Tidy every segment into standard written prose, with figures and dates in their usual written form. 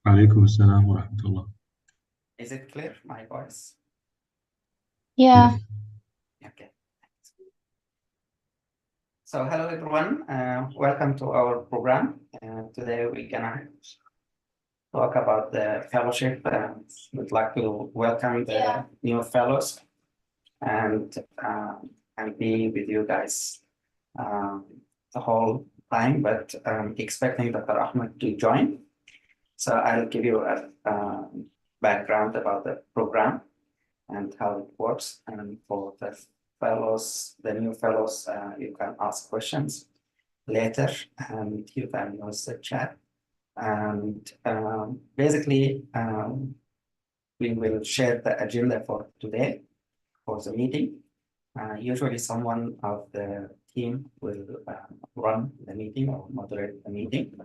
عليكم السلام ورحمة الله. Is it clear, my voice? Yeah. Yes. Okay. So hello everyone, welcome to our program. Today we're gonna talk about the fellowship. We'd like to welcome the new fellows and be with you guys the whole time, but expecting Dr. Ahmed to join. So I'll give you a background about the program and how it works. And for the fellows, the new fellows, you can ask questions later and you can use the chat. And basically, we will share the agenda for today for the meeting. Usually someone of the team will run the meeting or moderate the meeting.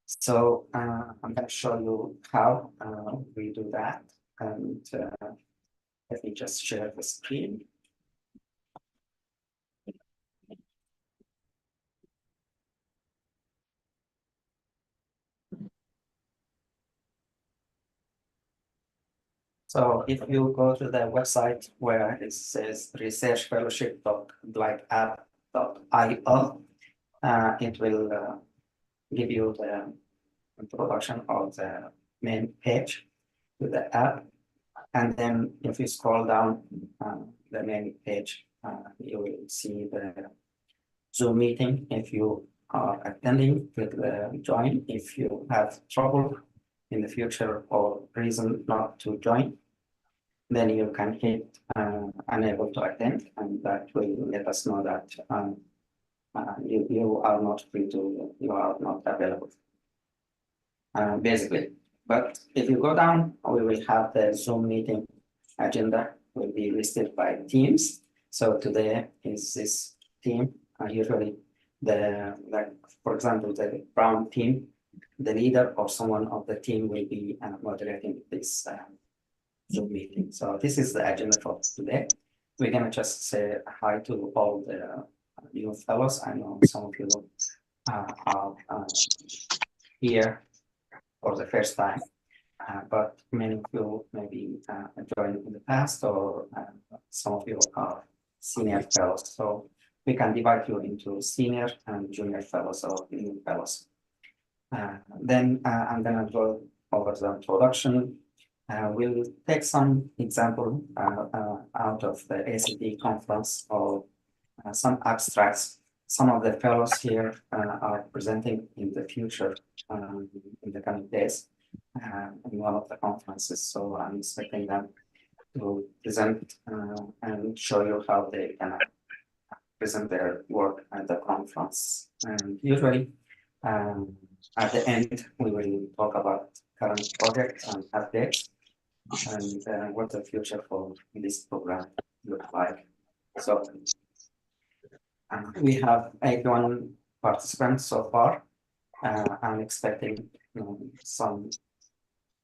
So I'm going to show you how we do that. And let me just share the screen. So if you go to the website where it says researchfellowship.blackapp.io, it will give you the introduction of the main page to the app. And then if you scroll down the main page, you will see the Zoom meeting. If you are attending, click the join. If you have trouble in the future or reason not to join, then you can hit unable to attend, and that will let us know that you are not free to, you are not available, basically. But if you go down, we will have the Zoom meeting agenda will be listed by teams. So today is this team. Usually for example, the Brown team, the leader or someone of the team will be moderating this Zoom meeting. So this is the agenda for today. We're gonna just say hi to all the new fellows. I know some of you are here for the first time, but many of you maybe joined in the past, or some of you are senior fellows. So we can divide you into senior and junior fellows or new fellows. Then I'm gonna go over the introduction. We'll take some example out of the ACD conference or some abstracts. Some of the fellows here are presenting in the future, in the coming days, in one of the conferences. So I'm expecting them to present and show you how they can present their work at the conference. And usually, at the end, we will talk about current projects and updates and what the future for this program look like. So we have 81 participants so far. I'm expecting some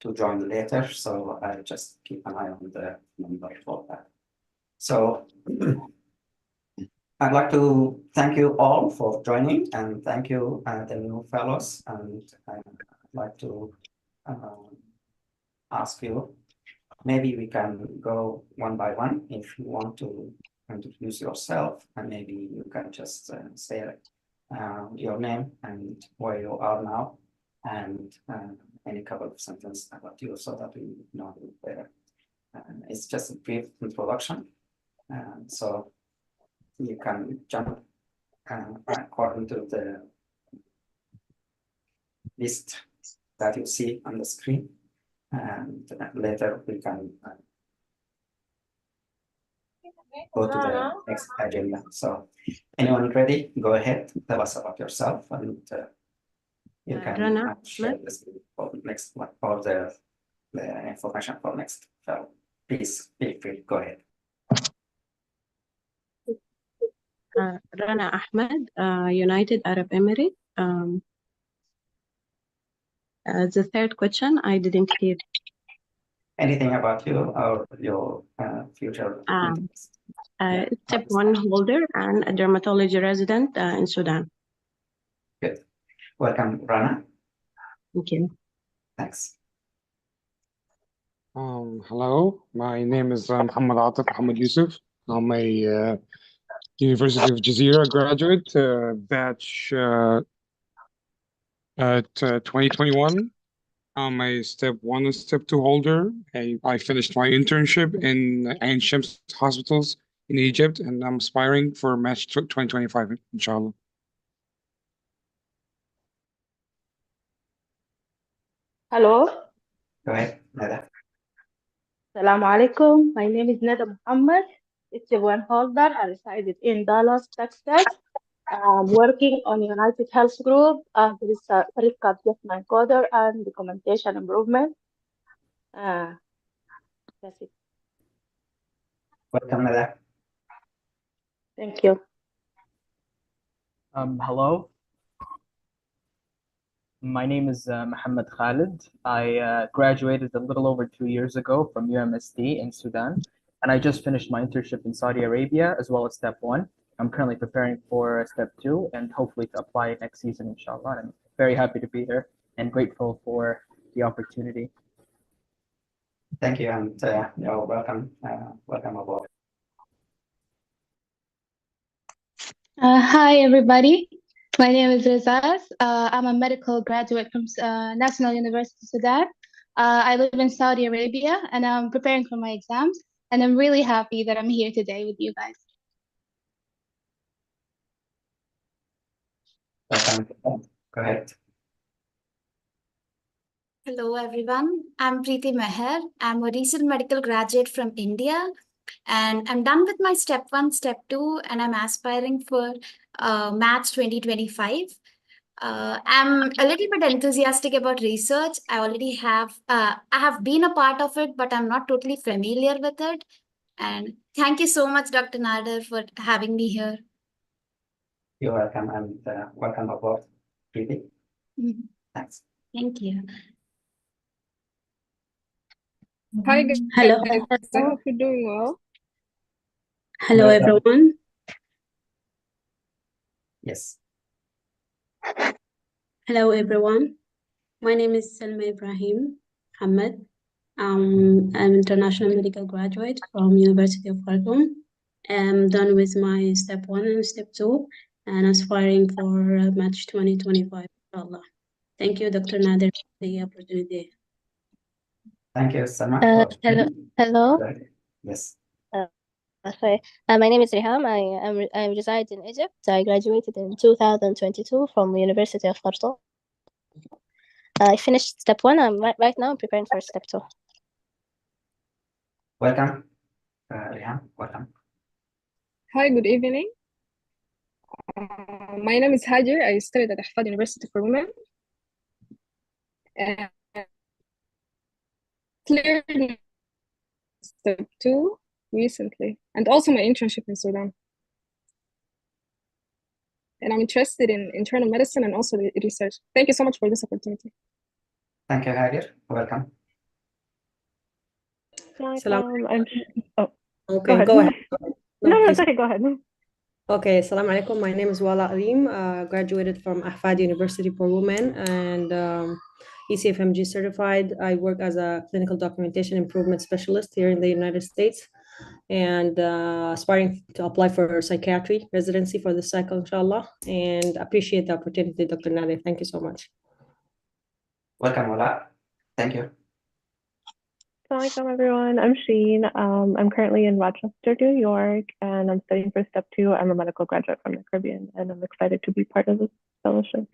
to join later, so I'll just keep an eye on the number for that. So I'd like to thank you all for joining, and thank you the new fellows, and I'd like to ask you, maybe we can go one by one if you want to introduce yourself, and maybe you can just say your name and where you are now, and any couple of sentences about you so that we know you better. It's just a brief introduction, so you can jump according to the list that you see on the screen, and later we can go to the next agenda. So anyone ready? Go ahead, tell us about yourself, and you can share this for next one, or the information for next fellow. Please feel free, go ahead. Rana Ahmed, United Arab Emirates. The third question, I didn't hear. Anything about you or your future? Step 1 holder and a dermatology resident in Sudan. Good. Welcome, Rana. Thank you. Thanks. Hello, my name is Muhammad Atif Muhammad Yusuf. I'm a University of Jazeera graduate, batch at 2021. I'm a step 1 and step 2 holder. I finished my internship in Ain Shams hospitals in Egypt, and I'm aspiring for match 2025, inshallah. Hello, Go ahead, Nada. Assalamu alaikum. My name is Nada Muhammad. It's a one holder. I resided in Dallas, Texas. I'm working on United Health Group as a risk adjustment coder and documentation improvement. That's it. Welcome, Nada. Thank you. Hello. My name is Mohammed Khalid. I graduated a little over 2 years ago from UMSD in Sudan, and I just finished my internship in Saudi Arabia as well as step 1. I'm currently preparing for step 2 and hopefully to apply next season, inshallah. I'm very happy to be here and grateful for the opportunity. Thank you, and you're welcome. Welcome aboard. Hi, everybody. My name is Rizaz. I'm a medical graduate from National University Sudan. I live in Saudi Arabia, and I'm preparing for my exams. And I'm really happy that I'm here today with you guys. Welcome. Go ahead. Hello, everyone. I'm Preeti Meher. I'm a recent medical graduate from India, and I'm done with my step 1, step 2, and I'm aspiring for Match 2025. I'm a little bit enthusiastic about research. I have been a part of it, but I'm not totally familiar with it. And thank you so much, Dr. Nader, for having me here. You're welcome, and welcome aboard, Preeti. Mhm. Thanks. Thank you. Hi guys, Hello. I hope you're doing well. Hello, Welcome. everyone. Yes. Hello, everyone. My name is Salma Ibrahim Ahmed. I'm international medical graduate from University of Khartoum. I'm done with my step 1 and step 2 and aspiring for Match 2025, inshallah. Thank you, Dr. Nader, for the opportunity. Thank you, Salma. Hello. Go ahead. Yes. Sorry. My name is Riham. I reside in Egypt. I graduated in 2022 from University of Khartoum. I finished step 1. Right now I'm preparing for step 2. Welcome, Riham. Welcome. Hi, good evening. My name is Hajar. I studied at Ahfad University for Women. And cleared step 2 recently, and also my internship in Sudan. And I'm interested in internal medicine and also research. Thank you so much for this opportunity. Thank you, Hajar. Welcome. Okay, go ahead. No, please. sorry, go ahead. Okay, Assalamu alaikum. My name is Wala Alim, graduated from Ahfad University for Women and ECFMG certified. I work as a clinical documentation improvement specialist here in the United States and aspiring to apply for psychiatry residency for this cycle, inshallah, and appreciate the opportunity, Dr. Nader. Thank you so much. Welcome, Wala. Thank you. Assalamualaikum everyone, I'm Sheen. I'm currently in Rochester, New York, and I'm studying for step 2. I'm a medical graduate from the Caribbean, and I'm excited to be part of this fellowship.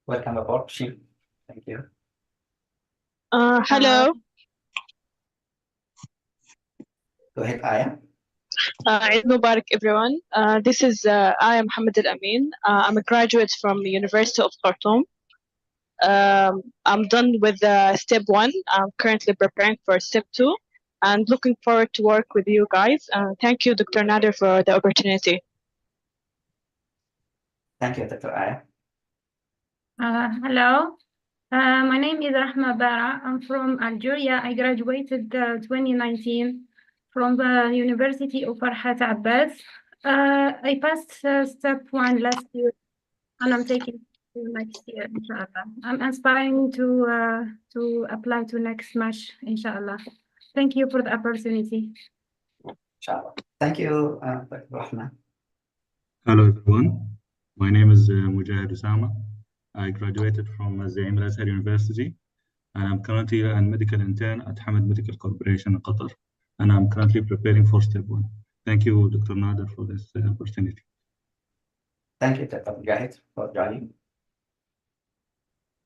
Welcome aboard, Sheen. Thank you. Hello. Go ahead, Aya. Eid Mubarak, everyone. I am Mohammed Al Amin. I'm a graduate from the University of Khartoum. I'm done with step 1. I'm currently preparing for step 2 and looking forward to work with you guys. Thank you, Dr. Nader, for the opportunity. Thank you, Dr. Aya. Hello. My name is Rahma Bara. I'm from Algeria. I graduated 2019 from the University of Farhat Abbas. I passed step 1 last year, and I'm taking next year, inshallah. I'm aspiring to apply to next match, inshallah. Thank you for the opportunity. Inshallah. Thank you, Abdelrahman. Hello everyone. My name is Mujahid Usama. I graduated from Zaim Al Azhar University and I'm currently a medical intern at Hamad Medical Corporation in Qatar. And I'm currently preparing for step 1. Thank you, Dr. Nader, for this opportunity. Thank you, Dr. Mujahid, for joining.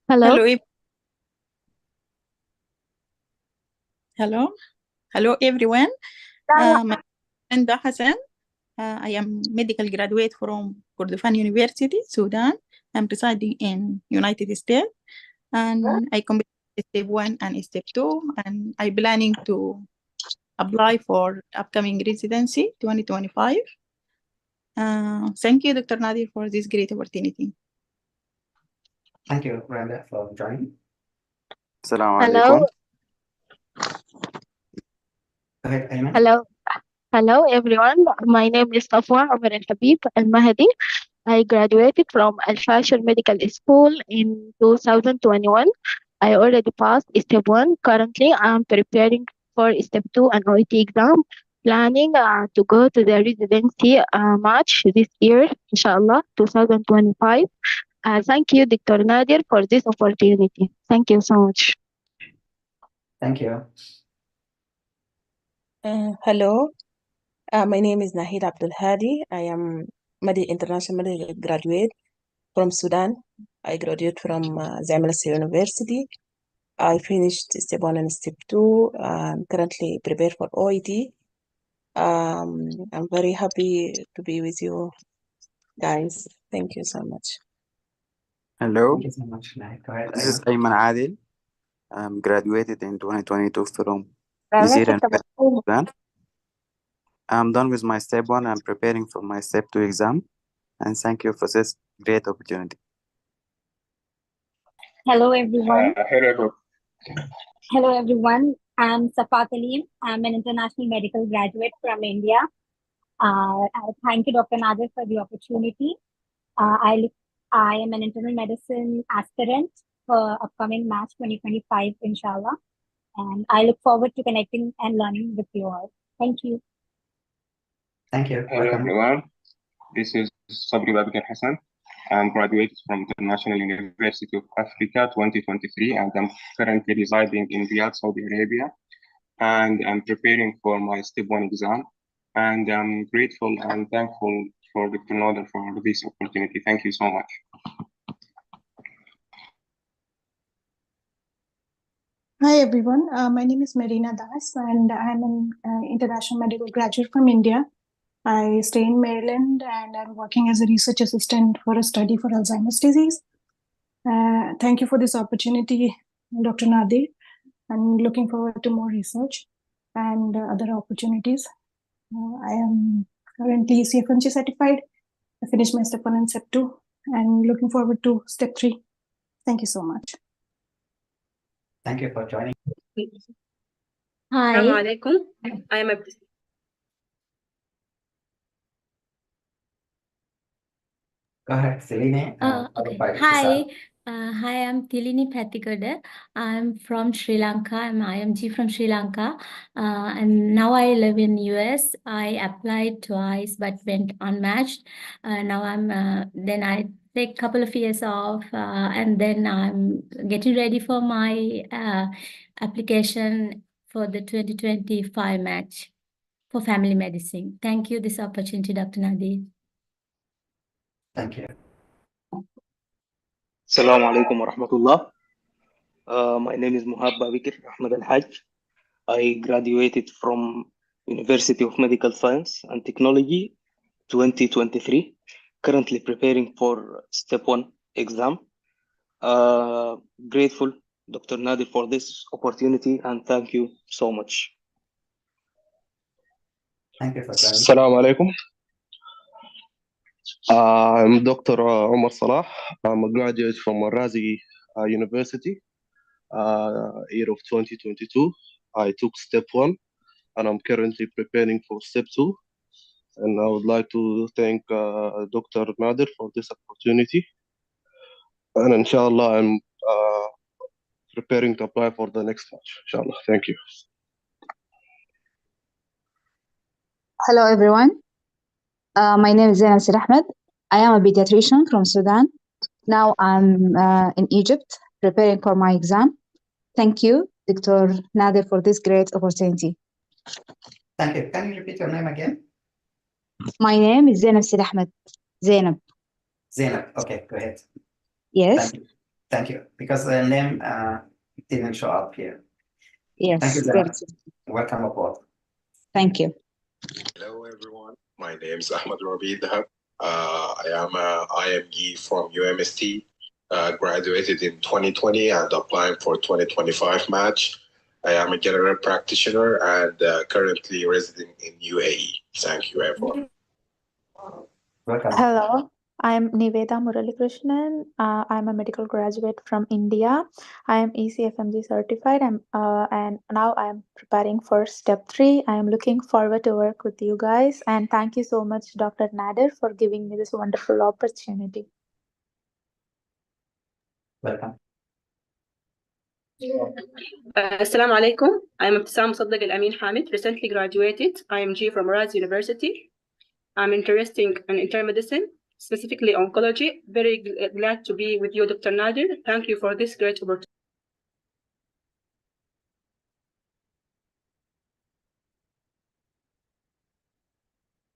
Hello. Hello everyone. My name is Enda Hassan. I am medical graduate from Kordofan University, Sudan. I'm residing in United States, and I completed step 1 and step 2, and I planning to apply for upcoming residency 2025. Thank you, Dr. Nadir, for this great opportunity. Thank you, Brenda, for joining. Assalamu Hello. alaikum. Go ahead, Ayman. Hello, everyone. My name is Safwa Omar Al Habib Al Mahdi. I graduated from Al Fashir Medical School in 2021. I already passed step 1. Currently, I'm preparing for step 2 and OET exam. Planning to go to the residency match this year, inshallah, 2025. Thank you, Dr. Nadir, for this opportunity. Thank you so much. Thank you. Hello, my name is Nahid Abdul Hadi. I am international medical graduate from Sudan. I graduated from Zaim Al Azhar University. I finished step 1 and step 2. I'm currently prepared for OET. I'm very happy to be with you guys. Thank you so much. Hello, Thank you so much, Nahid. Go ahead, this is Ayman. Ayman Adil. I'm graduated in 2022 from Nizir Sudan. I'm done with my step 1. I'm preparing for my step 2 exam. And thank you for this great opportunity. Hello everyone. Hello. Hello everyone. I'm Safat Aleem. I'm an international medical graduate from India. Thank you, Dr. Nader, for the opportunity. I am an internal medicine aspirant for upcoming March 2025, inshallah. And I look forward to connecting and learning with you all. Thank you. Thank you. Hello Welcome. everyone. This is Sabri Babakar Hassan. I'm graduated from the National University of Africa 2023 and I'm currently residing in Riyadh, Saudi Arabia. And I'm preparing for my step 1 exam. And I'm grateful and thankful for Dr. Nader for this opportunity. Thank you so much. Hi everyone, my name is Marina Das and I'm an international medical graduate from India. I stay in Maryland and I'm working as a research assistant for a study for Alzheimer's disease. Thank you for this opportunity, Dr. Nadir. I'm looking forward to more research and other opportunities. I am currently CFMG certified. I finished my step 1 and step 2 and looking forward to step 3. Thank you so much. Thank you for joining. Hi. Assalamu alaikum. I am Go ahead, Celine. Okay. Hi. Hi, I'm Tilini Pathikoda. I'm from Sri Lanka. I'm IMG from Sri Lanka. And now I live in US. I applied twice but went unmatched. Now then I take a couple of years off and then I'm getting ready for my application for the 2025 match for family medicine. Thank you this opportunity, Dr. Nadir. Thank you. Assalamu alaikum wa rahmatullah. My name is Muhabba Bikir Ahmed Al Hajj. I graduated from University of Medical Science and Technology 2023. Currently preparing for step 1 exam. Grateful, Dr. Nadir, for this opportunity and thank you so much. Thank you for joining. Assalamu alaikum. I'm Dr. Omar Salah. I'm a graduate from Razi University, year of 2022. I took step 1 and I'm currently preparing for step 2. And I would like to thank Dr. Nader for this opportunity. And inshallah, I'm preparing to apply for the next batch. Inshallah. Thank you. Hello, everyone. My name is Zainab Ahmed. I am a pediatrician from Sudan. Now I'm in Egypt preparing for my exam. Thank you, Dr. Nader, for this great opportunity. Thank you. Can you repeat your name again? My name is Zainab Ahmed. Zainab. Zainab. Okay, go ahead. Yes. Thank you. Thank you. Because the name didn't show up here. Yes. Thank you, Zainab. Welcome aboard. Thank you. Hello, everyone. My name is Ahmed Rabi Dahab. I am a IME from UMST, graduated in 2020 and applying for 2025 match. I am a general practitioner and currently residing in UAE. Thank you, everyone. Welcome. Hello, I'm Niveda Muralikrishnan. I'm a medical graduate from India. I am ECFMG certified and now I'm preparing for step 3. I am looking forward to work with you guys and thank you so much, Dr. Nader, for giving me this wonderful opportunity. Welcome. Assalamu alaikum. I'm Abtisam Musaddaq Al-Amin Hamid, recently graduated IMG from Raz University. I'm interested in internal medicine, specifically oncology. Very glad to be with you, Dr. Nader. Thank you for this great opportunity.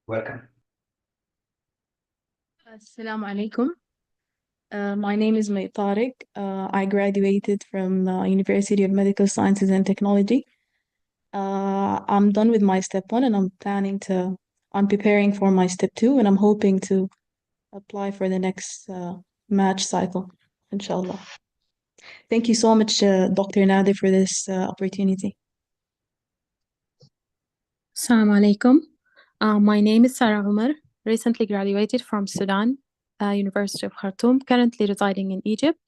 Welcome. Assalamu alaikum. My name is May Tariq. I graduated from University of Medical Sciences and Technology. I'm done with my step 1 and I'm preparing for my step 2 and I'm hoping to apply for the next match cycle, inshallah. Thank you so much, Dr. Nader, for this opportunity. Assalamu alaikum. My name is Sarah Umar, recently graduated from Sudan, University of Khartoum, currently residing in Egypt.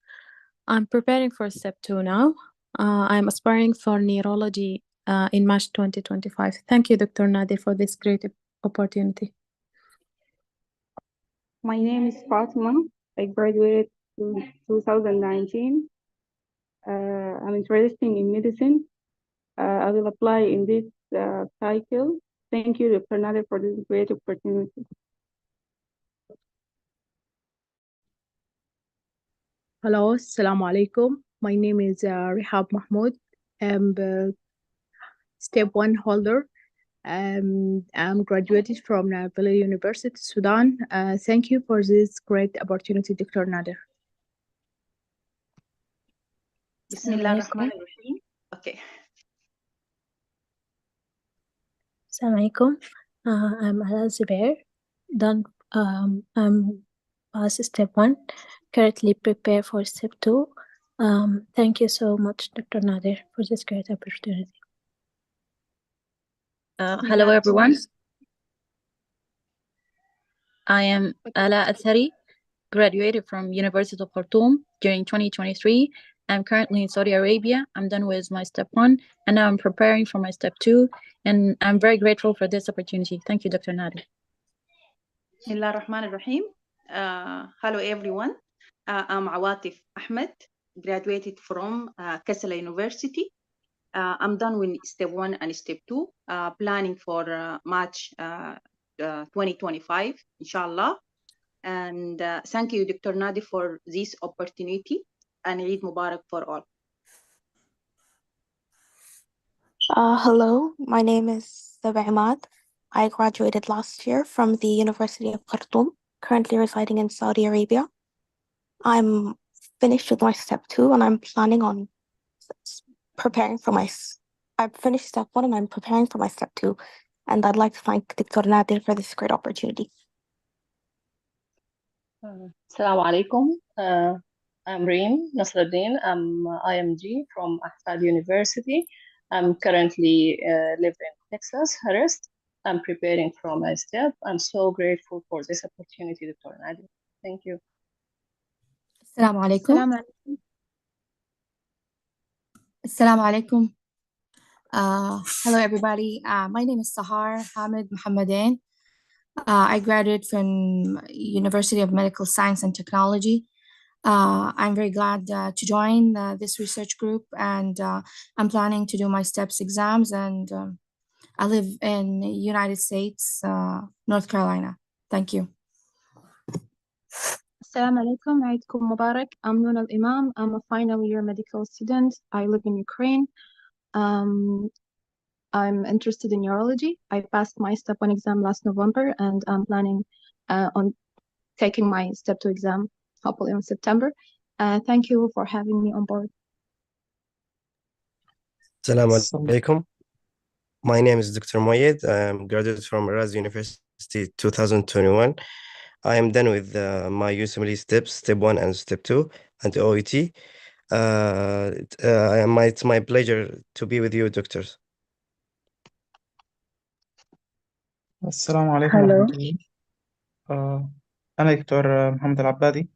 I'm preparing for step 2 now. I'm aspiring for neurology in March 2025. Thank you, Dr. Nader, for this great opportunity. My name is Fatima. I graduated in 2019. I'm interested in medicine. I will apply in this cycle. Thank you, Dr. Nader, for this great opportunity. Hello, Assalamu alaikum. My name is Rihab Mahmoud. I'm step 1 holder. I'm graduated from Nabila University, Sudan. Thank you for this great opportunity, Dr. Nader. Bismillahirrahmanirrahim. Okay. Assalamu alaikum. I'm Ala Zubair. I'm past step 1. Currently prepare for step 2. Thank you so much, Dr. Nader, for this great opportunity. Hello, everyone. I am Ala Athari, graduated from University of Khartoum during 2023. I'm currently in Saudi Arabia. I'm done with my step 1 and now I'm preparing for my step 2 and I'm very grateful for this opportunity. Thank you, Dr. Nader. Bismillahirrahmanirrahim. Hello, everyone. I'm Awatif Ahmed, graduated from Kassala University. I'm done with step 1 and step 2, planning for March 2025, inshallah. And thank you, Dr. Nader, for this opportunity and Eid Mubarak for all. Hello, my name is Saba Imad. I graduated last year from the University of Khartoum, currently residing in Saudi Arabia. I'm finished with my step 2 and I'm planning on preparing for I've finished step 1 and I'm preparing for my step 2. And I'd like to thank Dr. Nader for this great opportunity. Assalamu alaikum. I'm Reem Nasruddin. I'm IMG from Ahfad University. I'm currently live in Texas, Harris. I'm preparing for my step. I'm so grateful for this opportunity, Dr. Nader. Thank you. Assalamu alaikum. Assalamu alaikum. Hello, everybody. My name is Sahar Hamid Mohammedan. I graduated from University of Medical Science and Technology. I'm very glad to join this research group, and I'm planning to do my STEPS exams, and I live in the United States, North Carolina. Thank you. Assalamu alaikum, Eidkum Mubarak. I'm Nuna Imam. I'm a final year medical student. I live in Ukraine. I'm interested in neurology. I passed my step 1 exam last November, and I'm planning on taking my step 2 exam hopefully in September. Thank you for having me on board. Assalamu alaikum. My name is Dr. Moyed. I'm graduate from Raz University 2021. I am done with my USMLE steps, step 1 and step 2, and OET. It's my pleasure to be with you, doctors. السلام عليكم Hello. ورحمة الله. أنا دكتور محمد العبادي,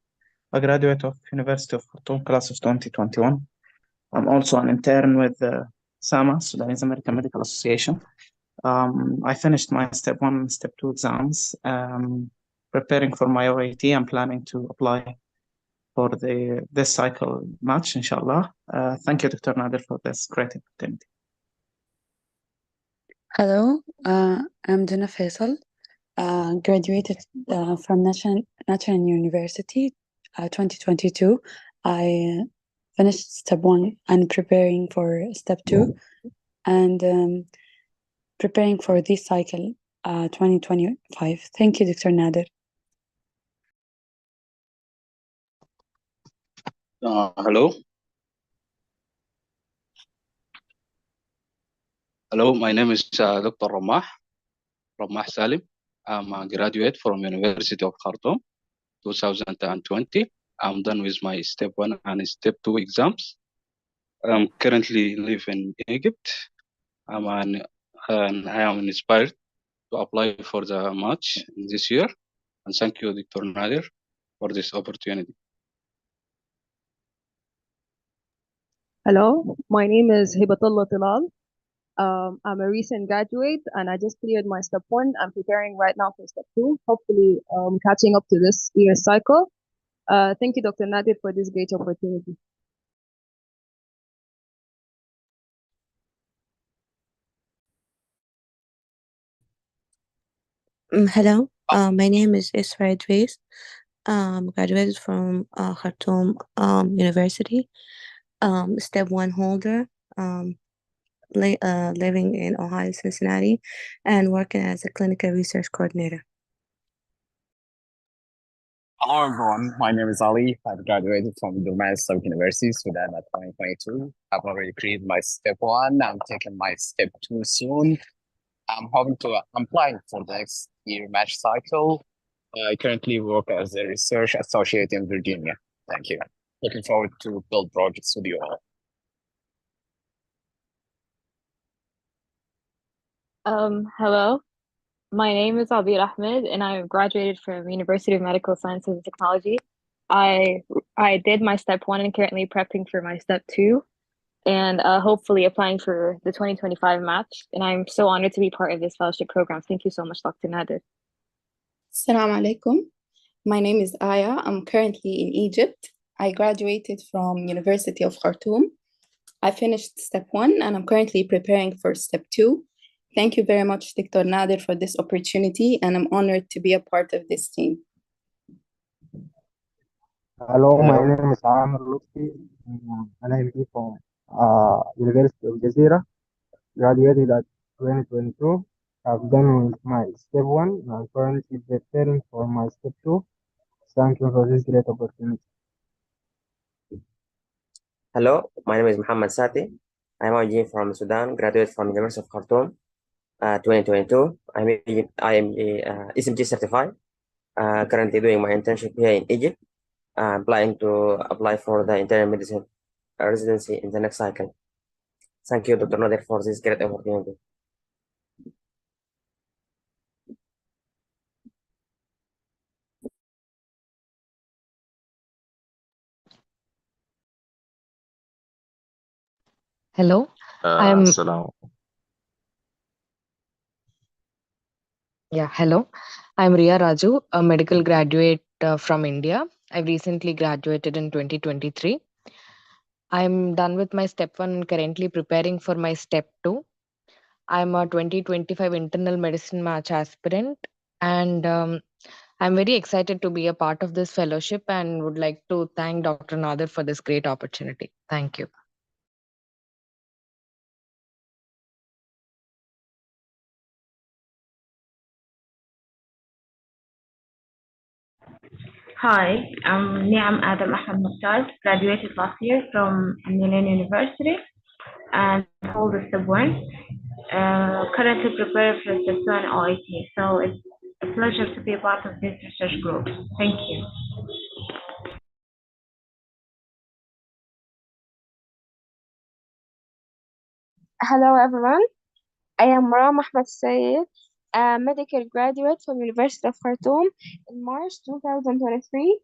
a graduate of University of Khartoum, class of 2021. I'm also an intern with SAMA, Sudanese American Medical Association. I finished my step 1 and step 2 exams. Preparing for my OAT, I'm planning to apply for this cycle match, inshallah. Thank you, Dr. Nader, for this great opportunity. Hello, I'm Dina Faisal, graduated from National University 2022. I finished step 1 and preparing for step 2, and preparing for this cycle 2025. Thank you, Dr. Nader. Hello. Hello, my name is Dr. Ramah Salim. I'm a graduate from University of Khartoum, 2020. I'm done with my step 1 and step 2 exams. I'm currently live in Egypt. I am inspired to apply for the match this year. And thank you, Dr. Nader, for this opportunity. Hello, my name is Hibatullah Tilal. I'm a recent graduate and I just cleared my step 1. I'm preparing right now for step 2, hopefully catching up to this year's cycle. Thank you, Dr. Nadir, for this great opportunity. Hello, my name is Isra Idris. Graduated from Khartoum University. Step 1 holder. Living in Ohio, Cincinnati, and working as a clinical research coordinator. Hello everyone, my name is Ali. I've graduated from Abdelrahman University, Sudan at 2022. I've already cleared my step 1. I'm taking my step 2 soon. I'm applying for the next year match cycle. I currently work as a research associate in Virginia. Thank you. Looking forward to build projects with you all. Hello, my name is Abdelrahman and I graduated from University of Medical Sciences and Technology. I did my step 1 and currently prepping for my step 2 and hopefully applying for the 2025 match. And I'm so honored to be part of this fellowship program. Thank you so much, Dr. Nader. Assalamu alaikum. My name is Aya. I'm currently in Egypt. I graduated from University of Khartoum. I finished step 1 and I'm currently preparing for step 2. Thank you very much, Dr. Nader, for this opportunity, and I'm honored to be a part of this team. Hello, my name is Amr Lutfi, and I'm from University of Jazeera. Graduated at 2022. I've done with my step 1 and I'm currently preparing for my step 2. Thank you for this great opportunity. Hello, my name is Muhammad Sati. I'm a from Sudan, graduate from University of Khartoum, 2022. I am ECMG certified. Currently doing my internship here in Egypt. Applying to apply for the internal medicine residency in the next cycle. Thank you, Dr. Nader, for this great opportunity. Hello, hello. I'm Ria Raju, a medical graduate from India. I recently graduated in 2023. I'm done with my step 1 and currently preparing for my step 2. I'm a 2025 internal medicine match aspirant, and I'm very excited to be a part of this fellowship and would like to thank Dr. Nader for this great opportunity. Thank you. Hi, I'm Niam Adam Ahmed Mustad, graduated last year from Milan University and hold a step 1. Currently preparing for step 2 and OIT. So it's a pleasure to be a part of this research group. Thank you. Hello everyone, I am Ram Ahmed Sayed, a medical graduate from University of Khartoum in March 2023.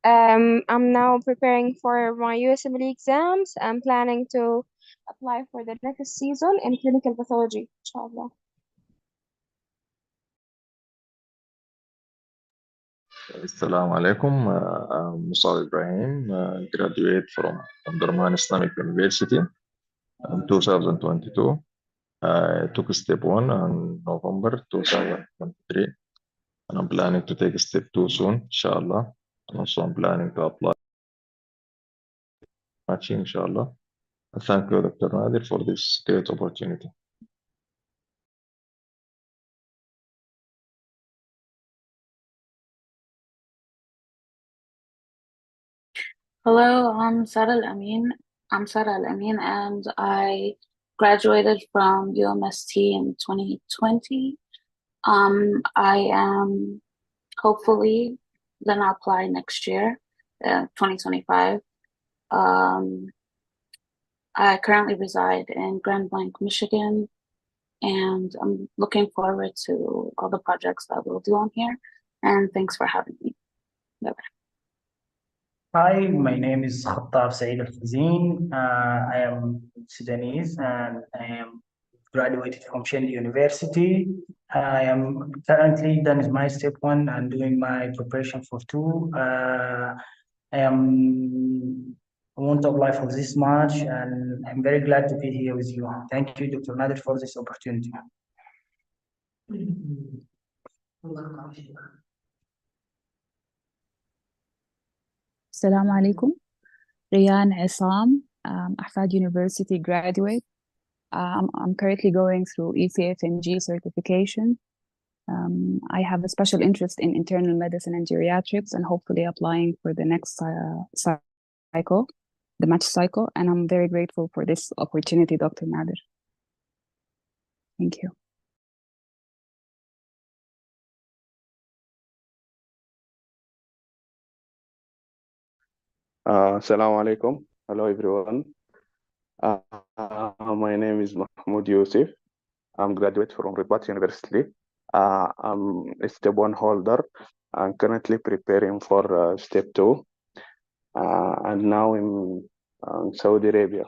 I'm now preparing for my USMLE exams. I'm planning to apply for the next season in clinical pathology, inshallah. Assalamu alaikum. I'm Musab Ibrahim, graduate from Abdelrahman Islamic University in 2022. I took step 1 in November 2023, and I'm planning to take step 2 soon, inshallah. And also I'm planning to apply matching, inshallah. And thank you, Dr. Nadir, for this great opportunity. Hello, I'm Sarah Al-Amin. I'm Sarah Al-Amin, and I graduated from UMST in 2020. I am hopefully gonna apply next year, 2025. I currently reside in Grand Blanc, Michigan, and I'm looking forward to all the projects that we'll do on here. And thanks for having me. Bye-bye. Hi, my name is Khattab Saeed Al-Fazin. I am Sudanese and I am graduated from Shendi University. I am currently done with my step 1 and doing my preparation for 2. I want to apply for this match and I'm very glad to be here with you. Thank you, Dr. Nader, for this opportunity. Assalamu alaikum. Riyan Isam, Ahfad University graduate. I'm currently going through ECFMG certification. I have a special interest in internal medicine and geriatrics and hopefully applying for the next cycle, the match cycle. And I'm very grateful for this opportunity, Dr. Nader. Thank you. Assalamu alaikum. Hello, everyone. My name is Mahmoud Yusuf. I'm graduate from Rabat University. I'm a step 1 holder. I'm currently preparing for step 2. And now in Saudi Arabia.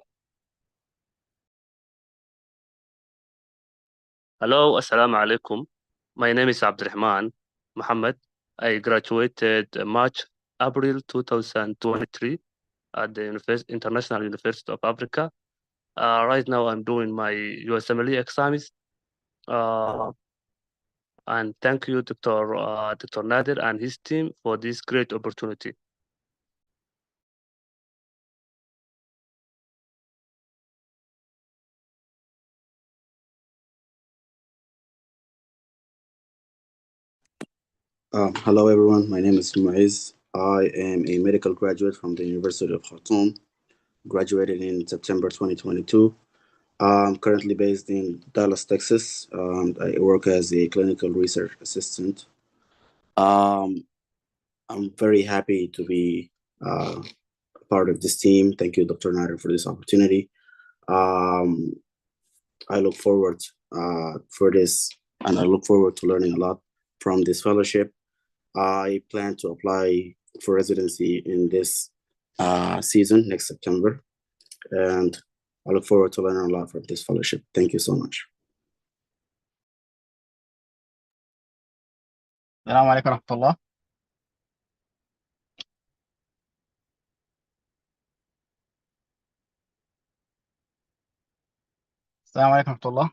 Hello, Assalamu alaikum. My name is Abdelrahman Muhammad. I graduated March, April 2023 at the International University of Africa. Right now I'm doing my USMLE exams. And thank you, Dr. Nader and his team for this great opportunity. Hello everyone, my name is Muiz. I am a medical graduate from the University of Khartoum, graduated in September 2022. I'm currently based in Dallas, Texas. I work as a clinical research assistant. I'm very happy to be part of this team. Thank you, Dr. Nader, for this opportunity. I look forward for this, and I look forward to learning a lot from this fellowship. I plan to apply for residency in this season next September, and I look forward to learning a lot from this fellowship. Thank you so much. السلام عليكم ورحمة الله. السلام عليكم ورحمة الله.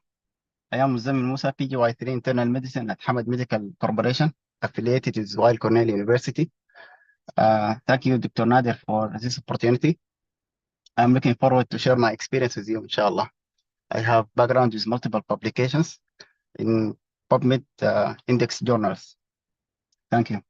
I am Muzammil Musa, PGY3 Internal Medicine at Hamad Medical Corporation, affiliated with Weill Cornell University. Thank you, Dr. Nader, for this opportunity. I'm looking forward to share my experience with you, inshallah. I have background with multiple publications in PubMed index journals. Thank you.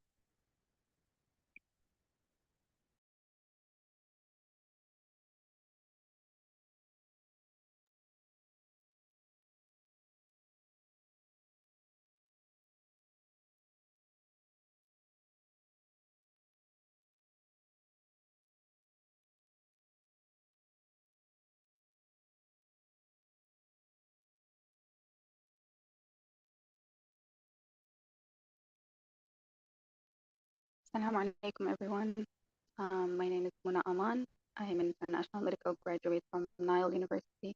Assalamu alaikum, everyone. My name is Muna Aman. I am an international medical graduate from Nile University.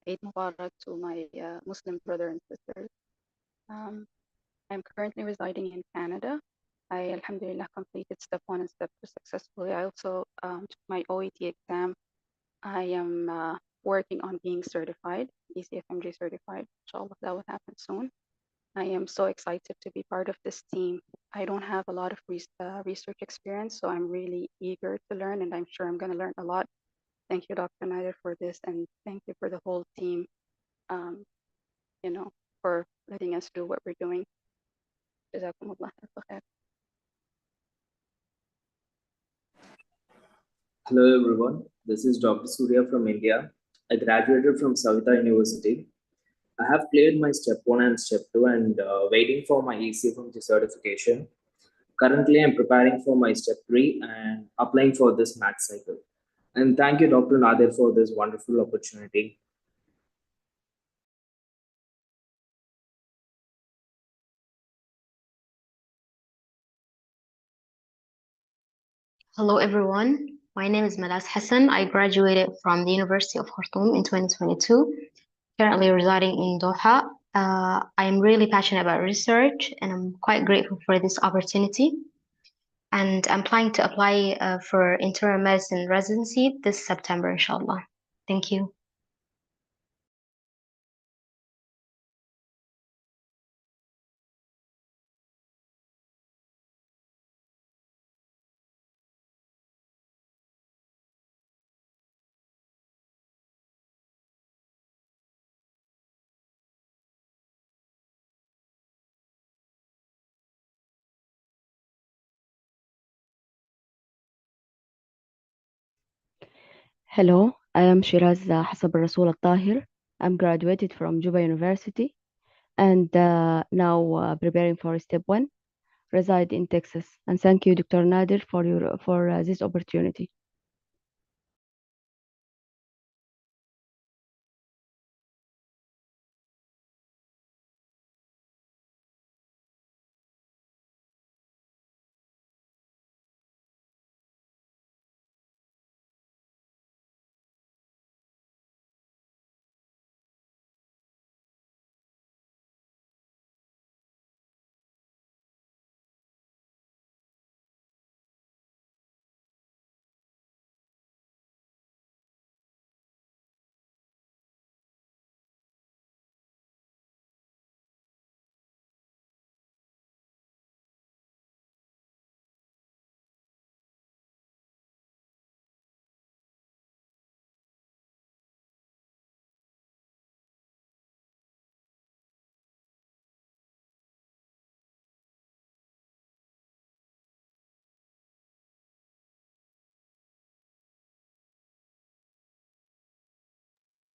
Eid Mubarak to my Muslim brother and sisters. I'm currently residing in Canada. I, alhamdulillah, completed step 1 and step 2 successfully. I also took my OET exam. I am working on being certified, ECFMG certified. Inshallah, that will happen soon. I am so excited to be part of this team. I don't have a lot of research experience, so I'm really eager to learn, and I'm sure I'm going to learn a lot. Thank you, Dr. Nader, for this, and thank you for the whole team, for letting us do what we're doing. Jazakumullah khair. Hello everyone, this is Dr. Surya from India. I graduated from Savita University. I have cleared my step 1 and step 2 and waiting for my ECFMG certification. Currently, I'm preparing for my step 3 and applying for this math cycle. And thank you, Dr. Nader, for this wonderful opportunity. Hello everyone, my name is Malas Hassan. I graduated from the University of Khartoum in 2022, currently residing in Doha. I am really passionate about research and I'm quite grateful for this opportunity. And I'm planning to apply for internal medicine residency this September, inshallah. Thank you. Hello, I am Shiraz Hasab Rasul Al-Tahir. I'm graduated from Juba University and now preparing for step 1, reside in Texas. And thank you, Dr. Nader, for this opportunity.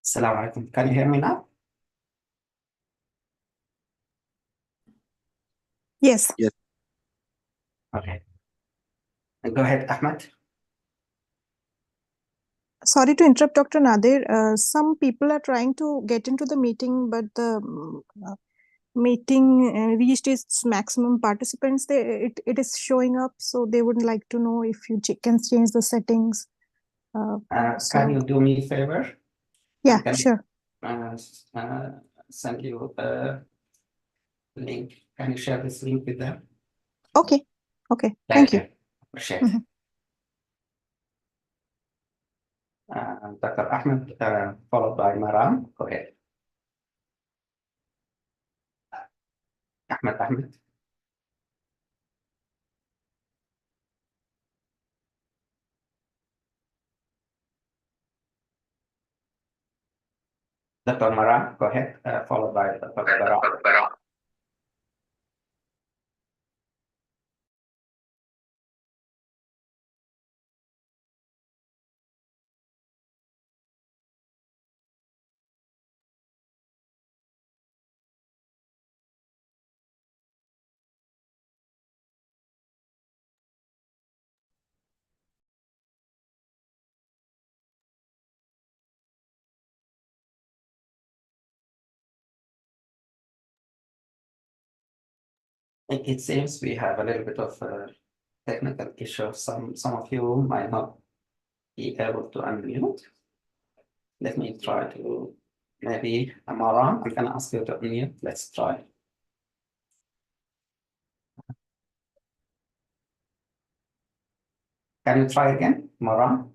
Assalamu alaikum. Can you hear me now? Yes. Yes. Okay. Go ahead, Ahmed. Sorry to interrupt, Dr. Nadir. Some people are trying to get into the meeting, but the meeting reached its maximum participants. It is showing up, so they would like to know if you can change the settings. Can you do me a favor? Yeah, Can sure. Send you a link. Can you share this link with them? Okay. Okay. Thank you. Appreciate it. Dr. Ahmed, followed by Maram. Go ahead. Ahmed. Dr. Maran, go ahead, followed by Dr. Bara. It seems we have a little bit of technical issue. Some of you might not be able to unmute. Let me try to, maybe Maran, I'm gonna ask you to unmute. Let's try. Can you try again, Maran?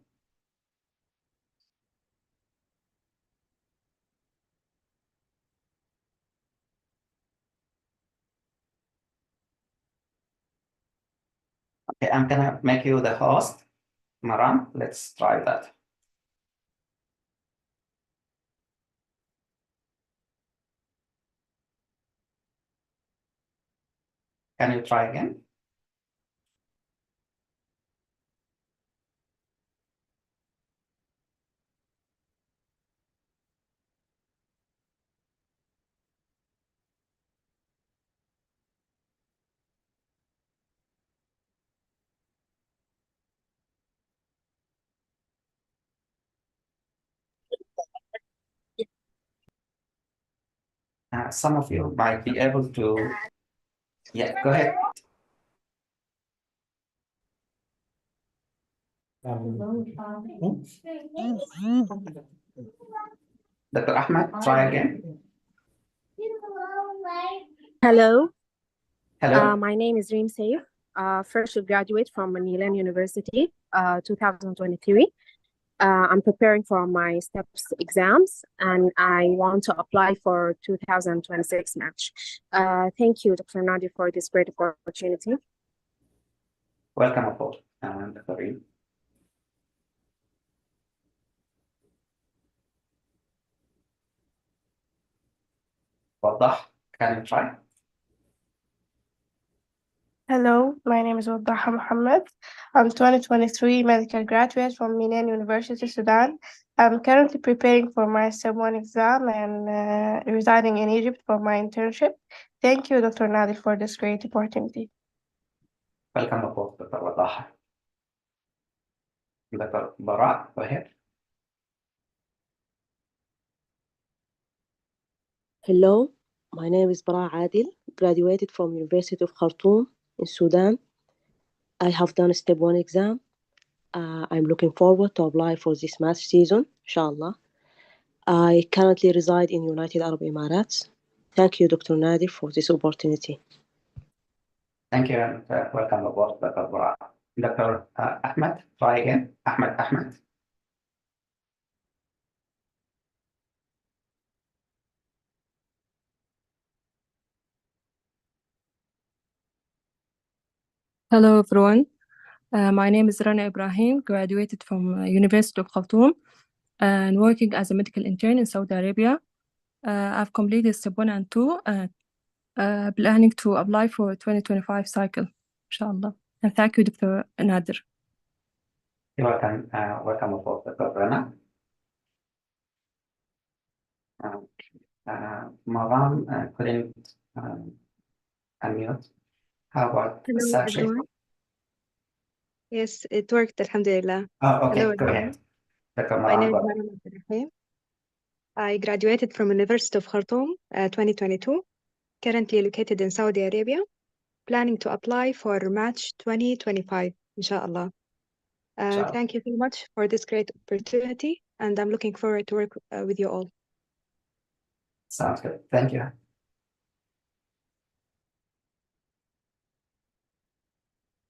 Okay, I'm gonna make you the host, Maran. Let's try that. Can you try again? Some of you might be able to, yeah, go ahead. Dr. Ahmed, try again. Hello. Hello. My name is Reem Saif, fresh graduate from Milan University, 2023. I'm preparing for my STEPS exams and I want to apply for 2026 match. Thank you, Dr. Nadi, for this great opportunity. Welcome aboard, Dr. Reem. Wadah, can you try? Hello, my name is Waddaha Mohammed. I'm 2023 medical graduate from Milan University, Sudan. I'm currently preparing for my Step 1 exam and residing in Egypt for my internship. Thank you, Dr. Nadir, for this great opportunity. Welcome aboard, Dr. Wadah. Dr. Bara, go ahead. Hello, my name is Bara Adil, graduated from University of Khartoum in Sudan. I have done Step 1 exam. I'm looking forward to apply for this math season, inshallah. I currently reside in United Arab Emirates. Thank you, Dr. Nadir, for this opportunity. Thank you and welcome aboard, Dr. Bara. Dr. Ahmed, try again. Ahmed. Hello, everyone. My name is Rana Ibrahim, graduated from University of Khartoum and working as a medical intern in Saudi Arabia. I've completed Step 1 and 2, planning to apply for 2025 cycle, inshallah. And thank you, Dr. Nadir. You're welcome. Welcome aboard, Dr. Rana. Maran couldn't unmute. How about Hello, Sachi? everyone. Yes, it worked, alhamdulillah. Oh, okay, Hello, go everyone. ahead. Dr. My name Maran, is go ahead. Mariam Abdelrahman. I graduated from University of Khartoum, 2022, currently located in Saudi Arabia, planning to apply for Match 2025, inshallah. Inshallah. Thank you so much for this great opportunity, and I'm looking forward to work with you all. Sounds good. Thank you.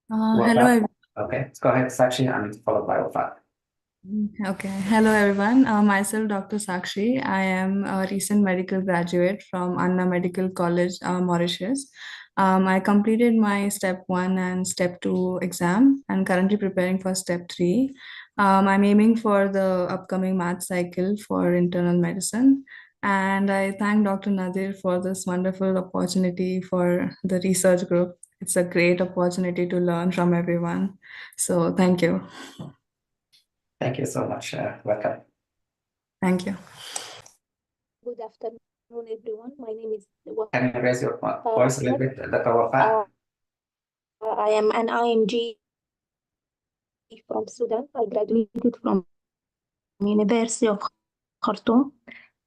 Hello, Wafat. everyone. Okay, let's go ahead, Sakshi, and followed by Wafat. Okay. Hello, everyone. Myself, Dr. Sakshi. I am a recent medical graduate from Anna Medical College, Mauritius. I completed my step 1 and step 2 exam and currently preparing for step 3. I'm aiming for the upcoming math cycle for internal medicine. And I thank Dr. Nadir for this wonderful opportunity for the research group. It's a great opportunity to learn from everyone. So thank you. Thank you so much. Welcome. Thank you. Good afternoon, everyone. My name is Can you raise your voice a little bit, Dr. Wafa? I am an IMG from Sudan. I graduated from University of Khartoum.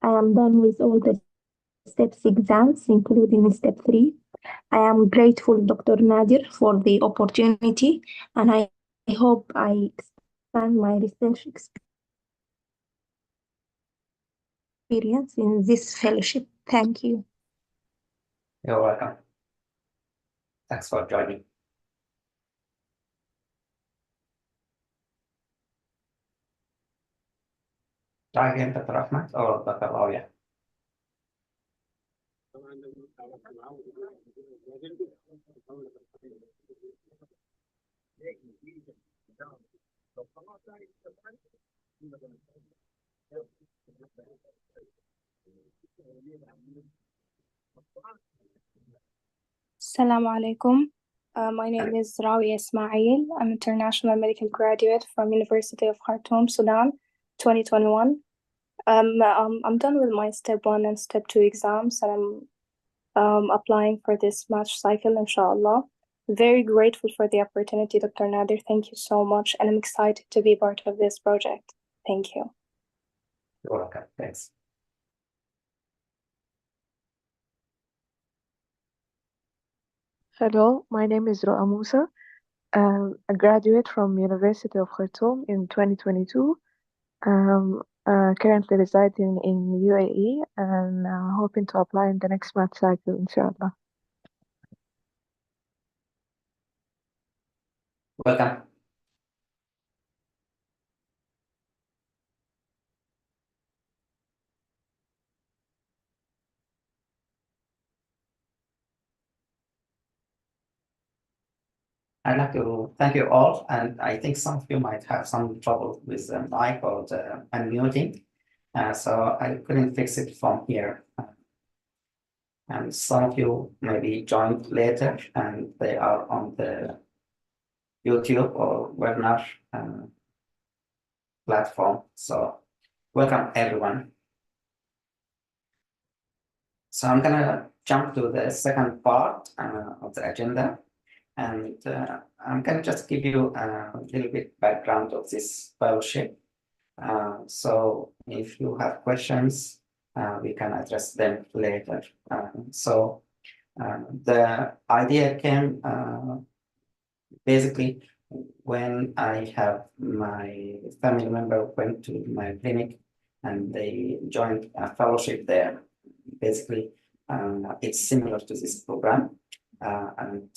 I am done with all the steps exams, including step 3. I am grateful, Dr. Nadir, for the opportunity, and I hope I expand my research experience in this fellowship. Thank you. You're welcome. Thanks for joining. Try again, Dr. Ahmed or Dr. Rawia. Assalamu alaikum. My name is Rawi Ismail. I'm international medical graduate from University of Khartoum, Sudan, 2021. I'm done with my step 1 and step 2 exams, and I'm applying for this match cycle, inshallah. Very grateful for the opportunity, Dr. Nadir. Thank you so much, and I'm excited to be part of this project. Thank you. You're welcome. Thanks. Hello, my name is Roa Musa. A graduate from University of Khartoum in 2022. Currently residing in UAE and hoping to apply in the next math cycle, inshallah. Welcome. I'd like to thank you all, and I think some of you might have some trouble with the mic or the unmuting, so I couldn't fix it from here. And some of you maybe joined later, and they are on the YouTube or webinar platform. So welcome everyone. So I'm gonna jump to the second part of the agenda. And I'm going to just give you a little bit background of this fellowship. So if you have questions, we can address them later. So the idea came basically when I have my family member went to my clinic and they joined a fellowship there. Basically, it's similar to this program. And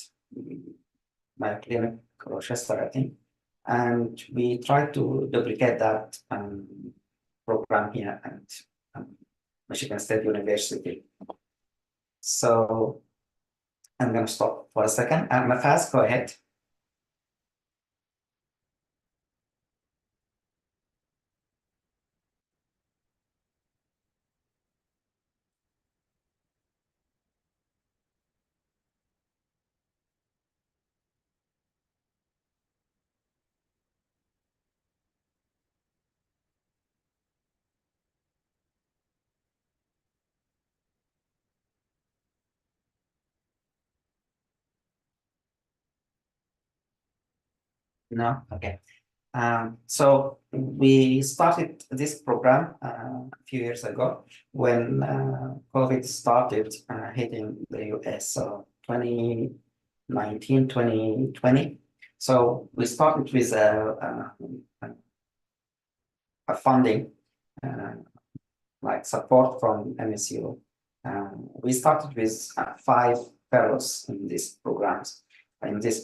my clinic, Rochester, I think, and we try to duplicate that program here at Michigan State University. So I'm going to stop for a second. Mafaz, go ahead. No? Okay. So we started this program a few years ago when COVID started hitting the US, so 2019, 2020. So we started with a funding, like support from MSU. We started with 5 fellows in this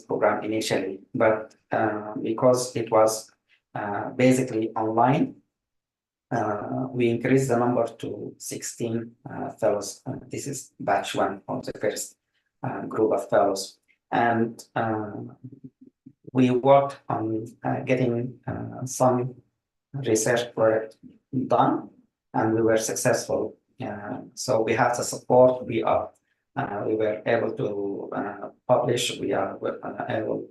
program initially, but because it was basically online. We increased the number to 16 fellows. This is batch 1 of the first group of fellows. And we worked on getting some research project done, and we were successful. So we have the support. We were able to publish. We are able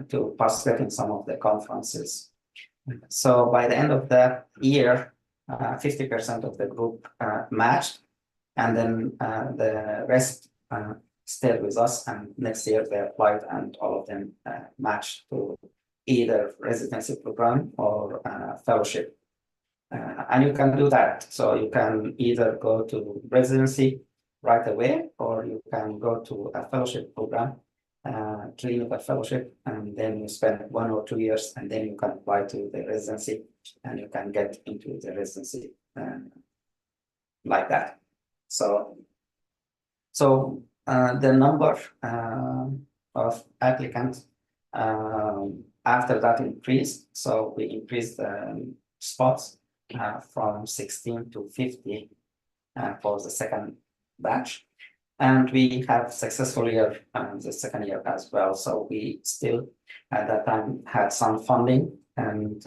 to participate in some of the conferences. So by the end of the year, 50% of the group matched, and then the rest stayed with us, and next year they applied, and all of them matched to either residency program or fellowship. And you can do that. So you can either go to residency right away, or you can go to a fellowship program, clinical fellowship, and then you spend 1 or 2 years, and then you can apply to the residency, and you can get into the residency like that. So the number of applicants after that increased. So we increased the spots from 16 to 50 for the second batch. And we have successfully the second year as well. So we still at that time had some funding, and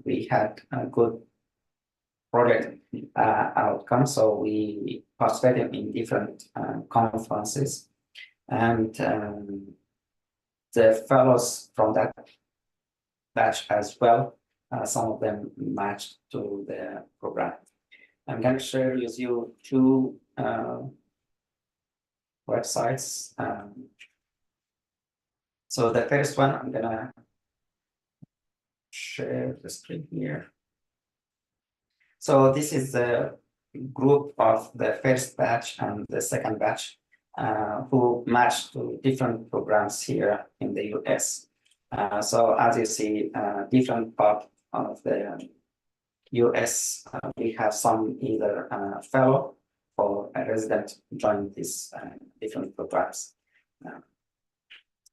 we had a good project outcome. So we participated in different conferences, and the fellows from that batch as well, some of them matched to the program. I'm going to share with you 2 websites. So the first one, I'm going to share the screen here. So this is the group of the first batch and the second batch who matched to different programs here in the US. So as you see, different part of the US, we have some either fellow or a resident join these different programs.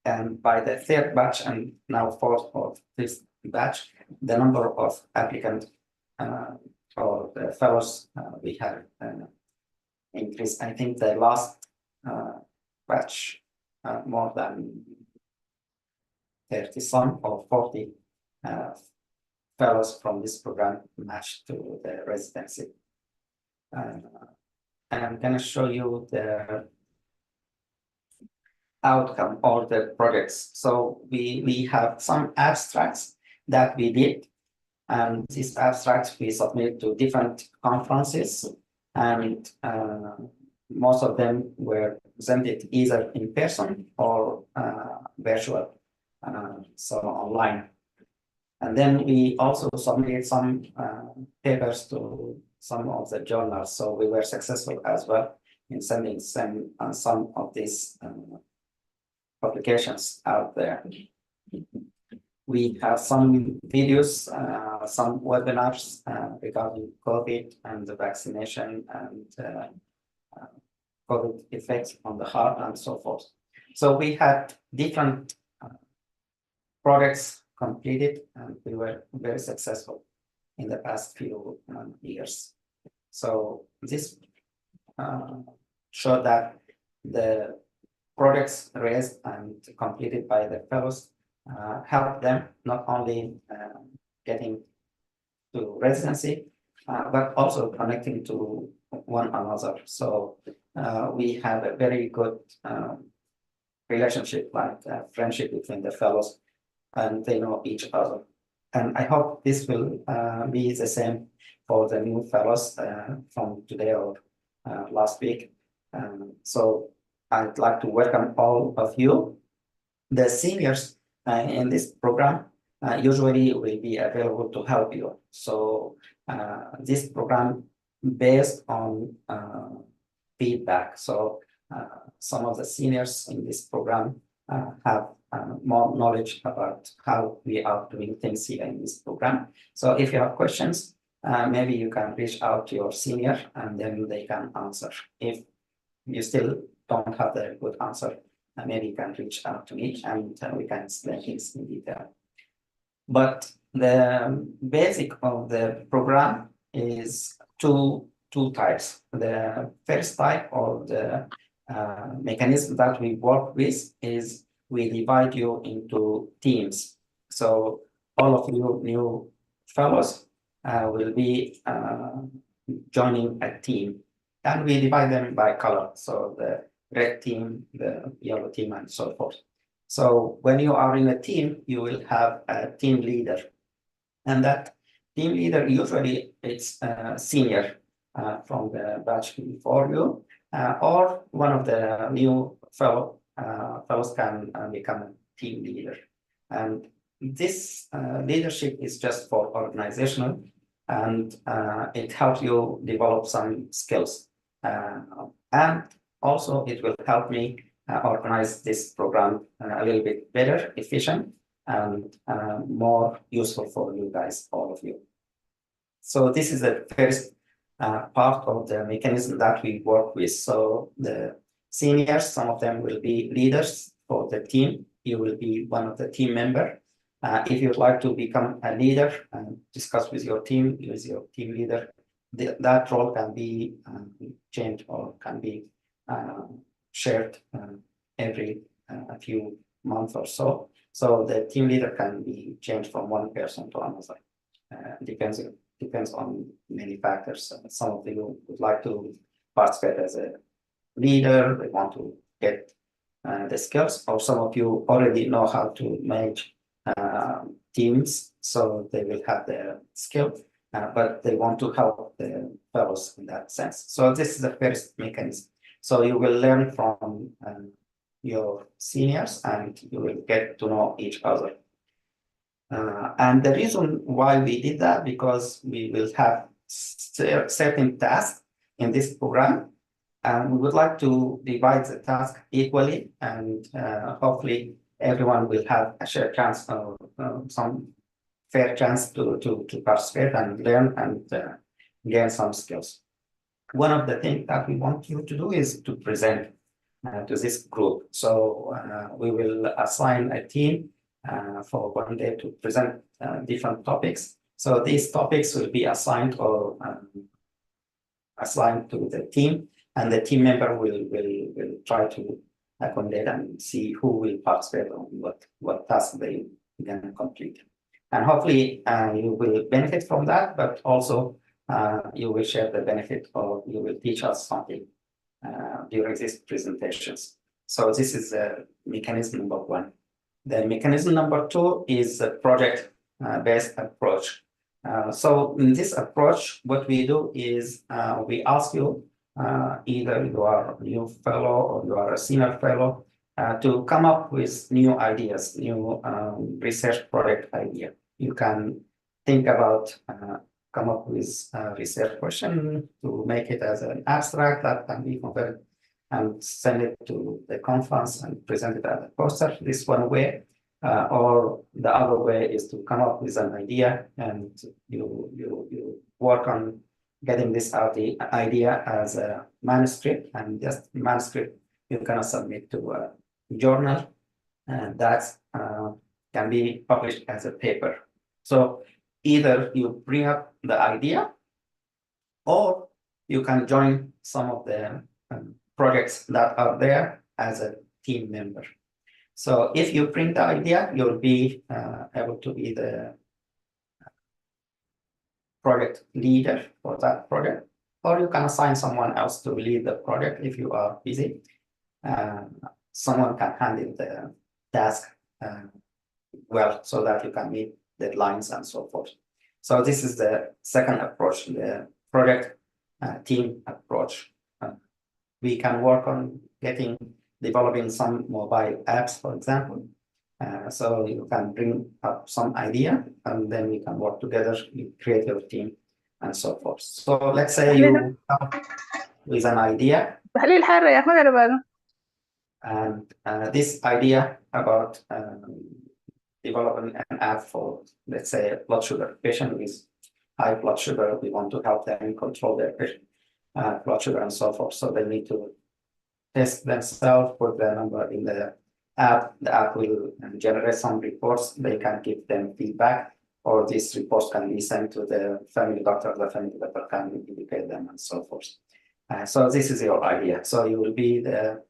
And by the third batch and now fourth of this batch, the number of applicants or the fellows we have increased. I think the last batch more than 30 some or 40 fellows from this program matched to the residency. And I'm going to show you the outcome or the projects. So we have some abstracts that we did, and these abstracts we submit to different conferences, and most of them were presented either in person or virtual, so online. And then we also submitted some papers to some of the journals, so we were successful as well in sending some of these publications out there. We have some videos, some webinars regarding COVID and the vaccination and COVID effects on the heart and so forth. So we had different projects completed, and we were very successful in the past few years. So this showed that the projects raised and completed by the fellows help them not only getting to residency, but also connecting to one another. So we have a very good relationship, like friendship between the fellows, and they know each other. And I hope this will be the same for the new fellows from today or last week. So I'd like to welcome all of you. The seniors in this program usually will be available to help you. So this program based on feedback. So some of the seniors in this program have more knowledge about how we are doing things here in this program. So if you have questions, maybe you can reach out to your senior and then they can answer. If you still don't have the good answer, maybe you can reach out to me and we can explain things in detail. But The basic of the program is two types. The first type of the mechanism that we work with is we divide you into teams. So all of you new fellows will be joining a team, and we divide them by color. So the red team, the yellow team, and so forth. So when you are in a team, you will have a team leader, and that team leader usually it's a senior from the batch before you, or one of the new fellows can become a team leader. And this leadership is just for organizational, and it helps you develop some skills. And also it will help me organize this program a little bit better, efficient, and more useful for you guys, all of you. So this is the first part of the mechanism that we work with. So the seniors, some of them will be leaders for the team. You will be one of the team member. If you'd like to become a leader and discuss with your team leader, that role can be changed or can be shared every a few months or so. So the team leader can be changed from one person to another. Depends on many factors. Some of you would like to participate as a leader. They want to get the skills, or some of you already know how to manage teams, so they will have the skill, but they want to help the fellows in that sense. So this is the first mechanism. So you will learn from your seniors, and you will get to know each other. And the reason why we did that, because we will have certain tasks in this program, and we would like to divide the task equally, and hopefully everyone will have a shared chance, some fair chance to participate and learn and gain some skills. One of the things that we want you to do is to present to this group. So we will assign a team for one day to present different topics. So these topics will be assigned to the team, and the team member will try to accommodate and see who will participate on what task they can complete. And hopefully you will benefit from that, but also you will share the benefit, or you will teach us something during these presentations. So this is mechanism number one. The mechanism number two is a project-based approach. So in this approach, what we do is we ask you, either you are a new fellow or you are a senior fellow, to come up with new ideas, new research project idea. You can think about, come up with a research question to make it as an abstract that can be converted and send it to the conference and present it as a poster. This one way. Or the other way is to come up with an idea, and you work on getting this idea as a manuscript, and just manuscript you're gonna submit to a journal, and that can be published as a paper. So either you bring up the idea, or you can join some of the projects that are there as a team member. So if you bring the idea, you'll be able to be the project leader for that project, or you can assign someone else to lead the project if you are busy. Someone can handle the task well, so that you can meet deadlines and so forth. So this is the second approach, the project team approach. We can work on developing some mobile apps, for example. So you can bring up some idea, and then we can work together, you create your team, and so forth. So let's say you come with an idea, and this idea about developing an app for, let's say, blood sugar patient with high blood sugar. We want to help them control their blood sugar and so forth. So they need to test themselves, put their number in the app. The app will generate some reports. They can give them feedback or these reports can be sent to the family doctor. The family doctor can indicate them and so forth. So this is your idea. So you will be the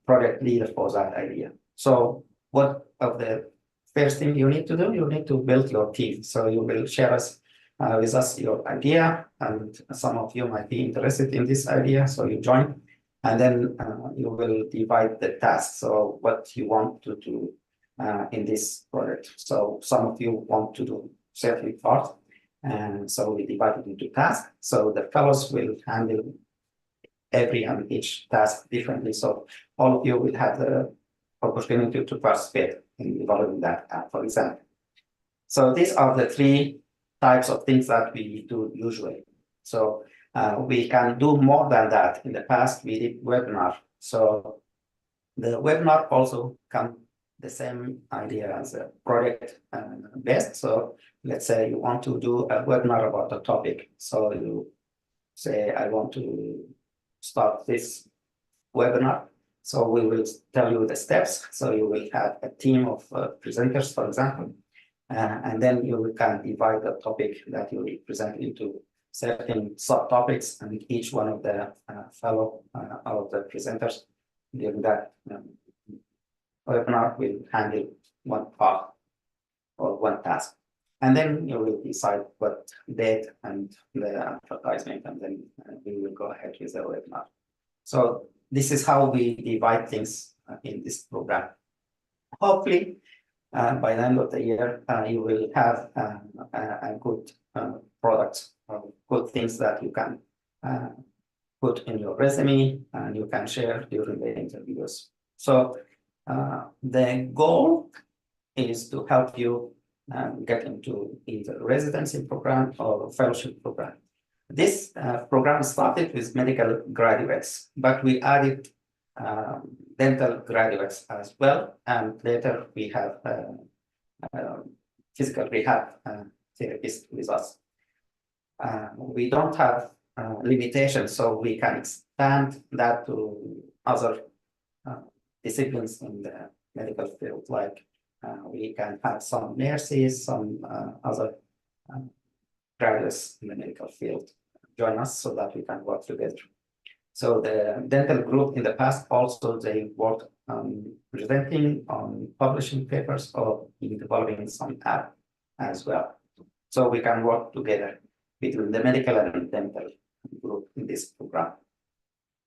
project leader for that idea. So what of the first thing you need to do? You need to build your team. So you will share with us your idea, and some of you might be interested in this idea, so you join, and then you will divide the tasks. So what you want to do in this project. So some of you want to do certain part, and so we divide it into tasks. So the fellows will handle every and each task differently. So all of you will have the opportunity to participate in developing that app, for example. So these are the three types of things that we do usually. So we can do more than that. In the past, we did webinar. So the webinar also come the same idea as a project based. So let's say you want to do a webinar about a topic. So you say, I want to start this webinar. So we will tell you the steps. So you will have a team of presenters, for example, and then you can divide the topic that you will present into certain subtopics, and each one of the fellow of the presenters during that webinar will handle one part or one task. And then you will decide what date and the advertisement, and then we will go ahead with the webinar. So this is how we divide things in this program. Hopefully, by the end of the year, you will have a good product, good things that you can put in your resume and you can share during the interviews. So the goal is to help you get into either residency program or fellowship program. This program started with medical graduates, but we added dental graduates as well, and later we have physical rehab therapists with us. We don't have limitations, so we can expand that to other disciplines in the medical field, like we can have some nurses, some other graduates in the medical field join us so that we can work together. So the dental group in the past also, they worked on presenting, on publishing papers, or in developing some app as well. So we can work together between the medical and dental group in this program.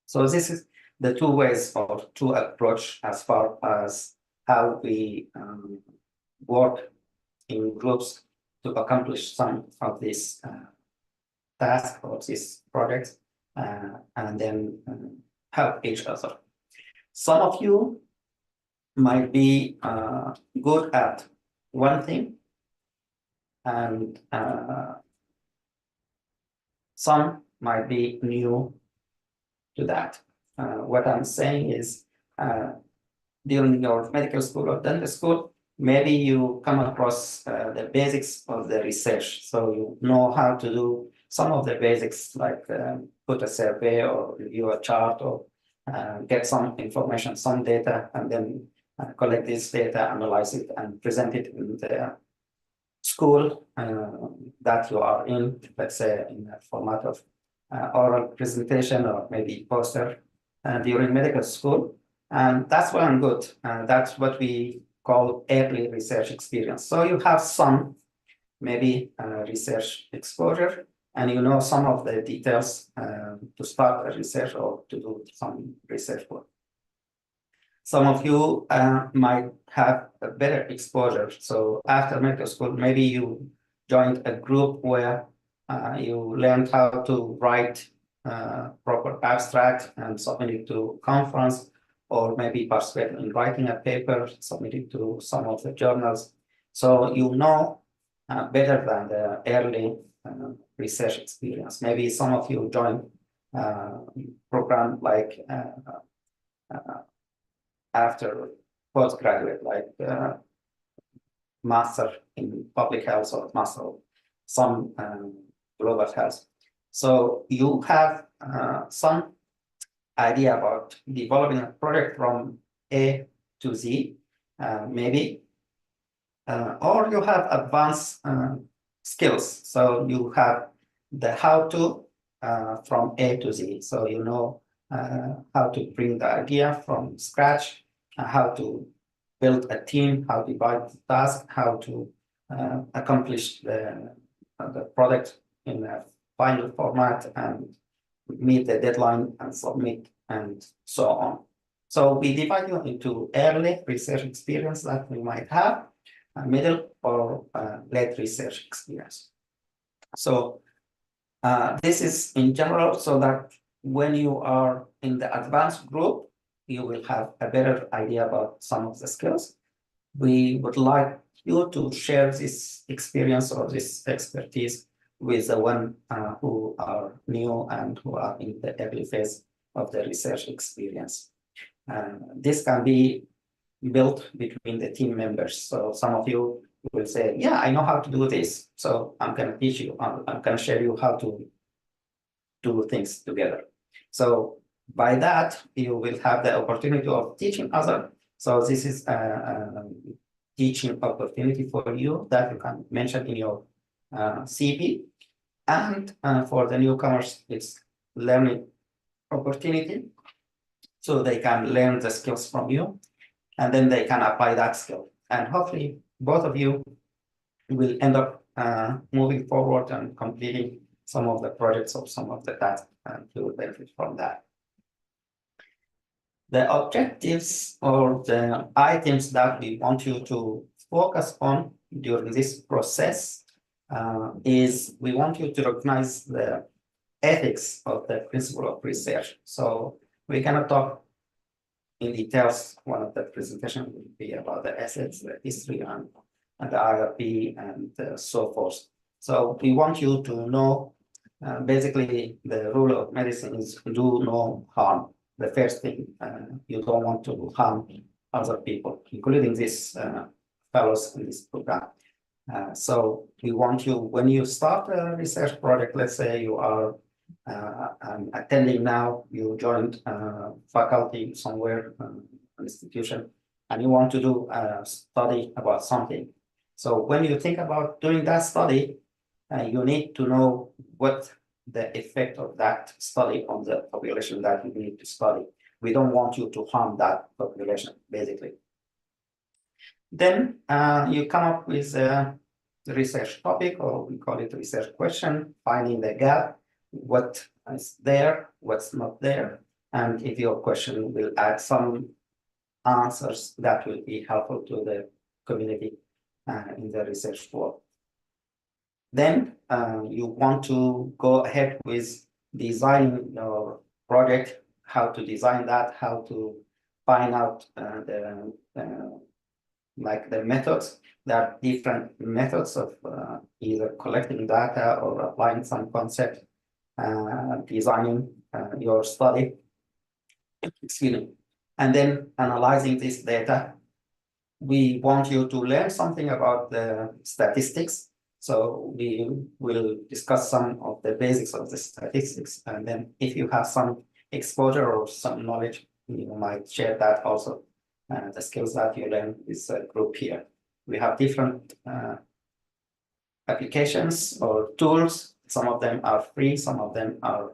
So this is the two ways or two approach as far as how we work in groups to accomplish some of these tasks or these projects, and then help each other. Some of you might be good at one thing, and some might be new to that. What I'm saying is, during your medical school or dental school, maybe you come across the basics of the research. So you know how to do some of the basics, like put a survey or review a chart, or get some information, some data, and then collect this data, analyze it, and present it in the school that you are in, let's say in a format of oral presentation or maybe poster during medical school. And that's well and good. That's what we call early research experience. So you have some maybe research exposure, and you know some of the details to start a research or to do some research work. Some of you might have a better exposure. So after medical school, maybe you joined a group where you learned how to write proper abstract and submit it to conference, or maybe participate in writing a paper, submit it to some of the journals. So you know better than the early research experience. Maybe some of you joined program like after postgraduate, like master in public health or master of some global health. So you have some idea about developing a project from A to Z, maybe. or you have advanced skills. So you have the how-to from A to Z. So you know how to bring the idea from scratch, how to build a team, how to divide the task, how to accomplish the product in a final format and meet the deadline and submit and so on. So we divide you into early research experience that we might have, middle or late research experience. So this is in general so that when you are in the advanced group, you will have a better idea about some of the skills. We would like you to share this experience or this expertise with the one who are new and who are in the early phase of the research experience. This can be built between the team members. So some of you will say, yeah, I know how to do this. So I'm going to teach you, I'm going to share you how to do things together. So by that, you will have the opportunity of teaching others. So this is a teaching opportunity for you that you can mention in your CV. And for the newcomers, it's learning opportunity. So they can learn the skills from you, and then they can apply that skill. And hopefully both of you will end up moving forward and completing some of the projects or some of the tasks, and you will benefit from that. The objectives or the items that we want you to focus on during this process is we want you to recognize the ethics of the principle of research. So we cannot talk in details. One of the presentations will be about the assets, the history, and the IRP, and so forth. So we want you to know basically the rule of medicine is do no harm. The first thing, you don't want to harm other people, including these fellows in this program. So we want you, when you start a research project, let's say you are attending now, you joined faculty somewhere, institution, and you want to do a study about something. So when you think about doing that study, you need to know what the effect of that study on the population that you need to study. We don't want you to harm that population, basically. Then you come up with a research topic, or we call it research question, finding the gap, what is there, what's not there, and if your question will add some answers that will be helpful to the community in the research work. Then you want to go ahead with designing your project, how to design that, how to find out like the methods. There are different methods of either collecting data or applying some concept, designing your study, excuse me, and then analyzing this data. We want you to learn something about the statistics. So we will discuss some of the basics of the statistics, and then if you have some exposure or some knowledge, you might share that also. The skills that you learn is a group here. We have different applications or tools. Some of them are free, some of them are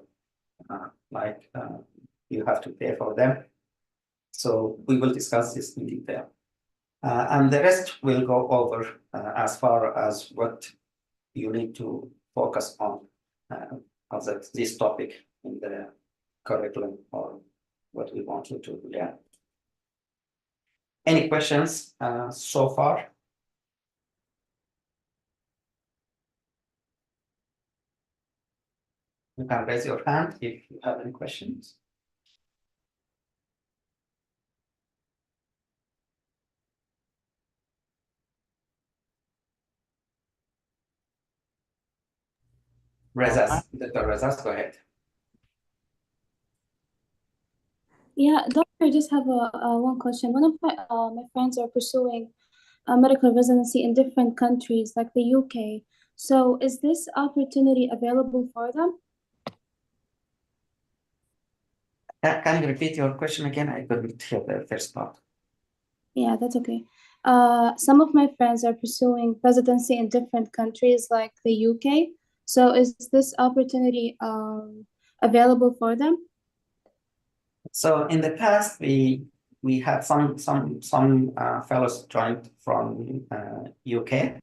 you have to pay for them. So we will discuss this in detail. And the rest will go over as far as what you need to focus on this topic in the curriculum or what we want you to learn. Any questions so far? You can raise your hand if you have any questions. Dr. Razas, go ahead. Yeah, doctor, I just have one question. One of my friends are pursuing a medical residency in different countries, like the UK. So is this opportunity available for them? Can you repeat your question again? I couldn't hear the first part. Yeah, that's okay. Some of my friends are pursuing residency in different countries like the UK. So is this opportunity available for them? So in the past, we had some fellows joined from UK,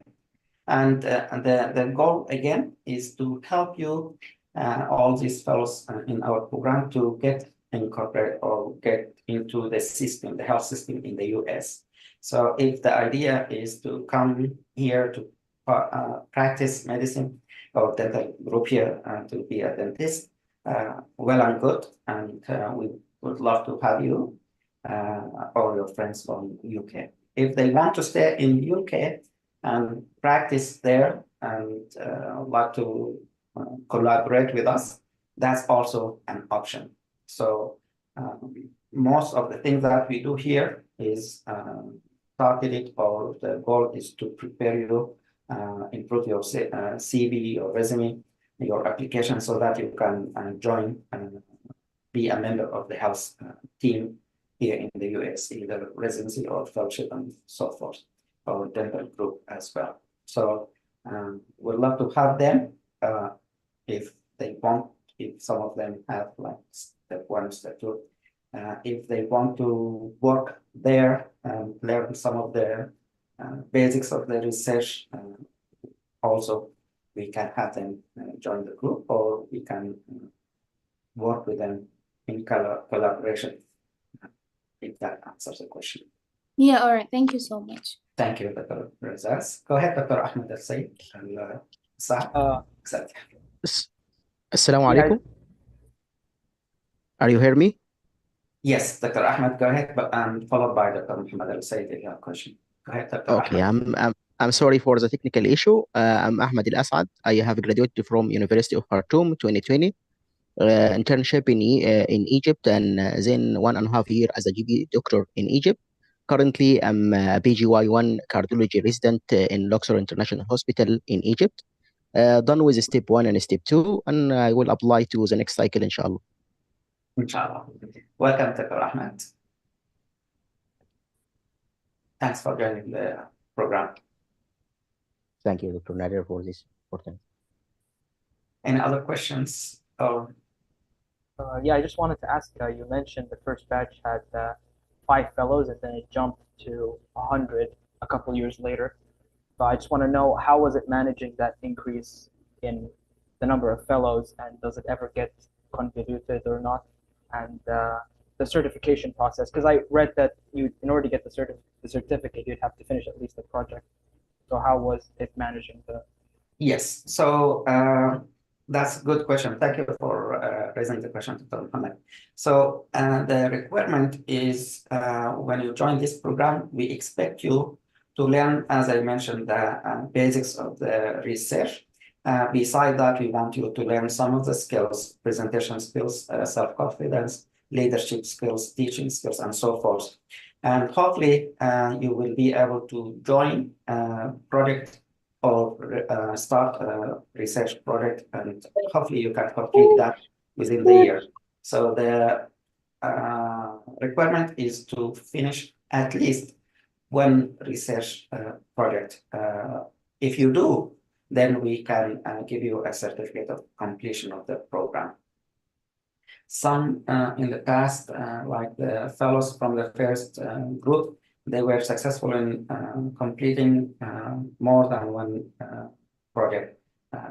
and the goal again is to help you all these fellows in our program to get incorporated or get into the system, the health system in the US. So if the idea is to come here to practice medicine or dental group here to be a dentist, well and good, and we would love to have you or your friends from UK. If they want to stay in UK and practice there and like to collaborate with us, that's also an option. So most of the things that we do here is targeted, or the goal is to prepare you, improve your CV or resume, your application, so that you can join and be a member of the health team here in the US, either residency or fellowship and so forth, or dental group as well. So we'd love to have them if they want, if some of them have like step 1, step 2. If they want to work there and learn some of the basics of the research, also we can have them join the group, or we can work with them in collaboration, if that answers the question. Yeah, all right. Thank you so much. Thank you, Dr. Razaz. Go ahead, Dr. Ahmed Al-Said. Assalamu alaikum. Are you hear me? Yes, Dr. Ahmed, go ahead, but followed by Dr. Muhammad Al-Said if you have a question. Go ahead, Dr. Okay, Ahmed. I'm sorry for the technical issue. I'm Ahmed Al-Asad. I have graduated from University of Khartoum 2020, internship in Egypt, and then 1.5 years as a GP doctor in Egypt. Currently, I'm a PGY1 cardiology resident in Luxor International Hospital in Egypt. Done with step 1 and step 2, and I will apply to the next cycle, inshallah. Inshallah. Welcome, Dr. Ahmed. Thanks for joining the program. Thank you, Dr. Nader, for this opportunity. Any other questions? Or yeah, I just wanted to ask, you mentioned the first batch had 5 fellows and then it jumped to 100 a couple years later. So I just want to know, how was it managing that increase in the number of fellows, and does it ever get convoluted or not? And the certification process, because I read that in order to get the certificate, you'd have to finish at least the project. So how was it managing the? Yes, so that's a good question. Thank you for raising the question, Dr. Muhammad. So the requirement is when you join this program, we expect you to learn, as I mentioned, the basics of the research. Beside that, we want you to learn some of the skills, presentation skills, self-confidence, leadership skills, teaching skills, and so forth. And hopefully, you will be able to join a project or start a research project, and hopefully you can complete that within the year. So the requirement is to finish at least 1 research project. If you do, then we can give you a certificate of completion of the program. Some in the past, like the fellows from the first group, they were successful in completing more than 1 project.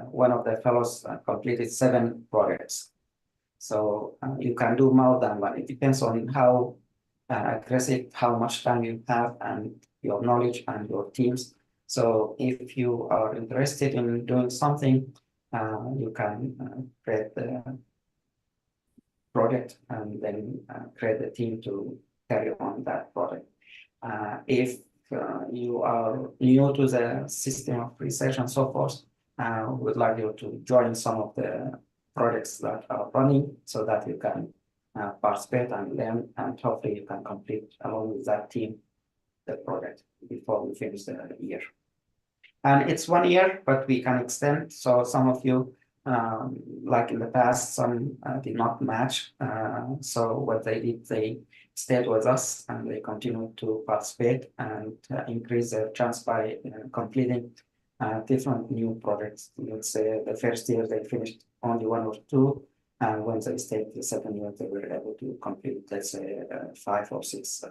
One of the fellows completed 7 projects. So you can do more than 1. It depends on how aggressive, how much time you have, and your knowledge and your teams. So if you are interested in doing something, you can create the project and then create a team to carry on that project. If you are new to the system of research and so forth, we'd like you to join some of the projects that are running so that you can participate and learn, and hopefully you can complete along with that team the project before we finish the year. And it's 1 year, but we can extend. So some of you Like in the past, some did not match. So what they did, they stayed with us and they continued to participate and increase their chance by completing different new projects. Let's say the first year they finished only one or two, and when they stayed the second year, they were able to complete, let's say, 5 or 6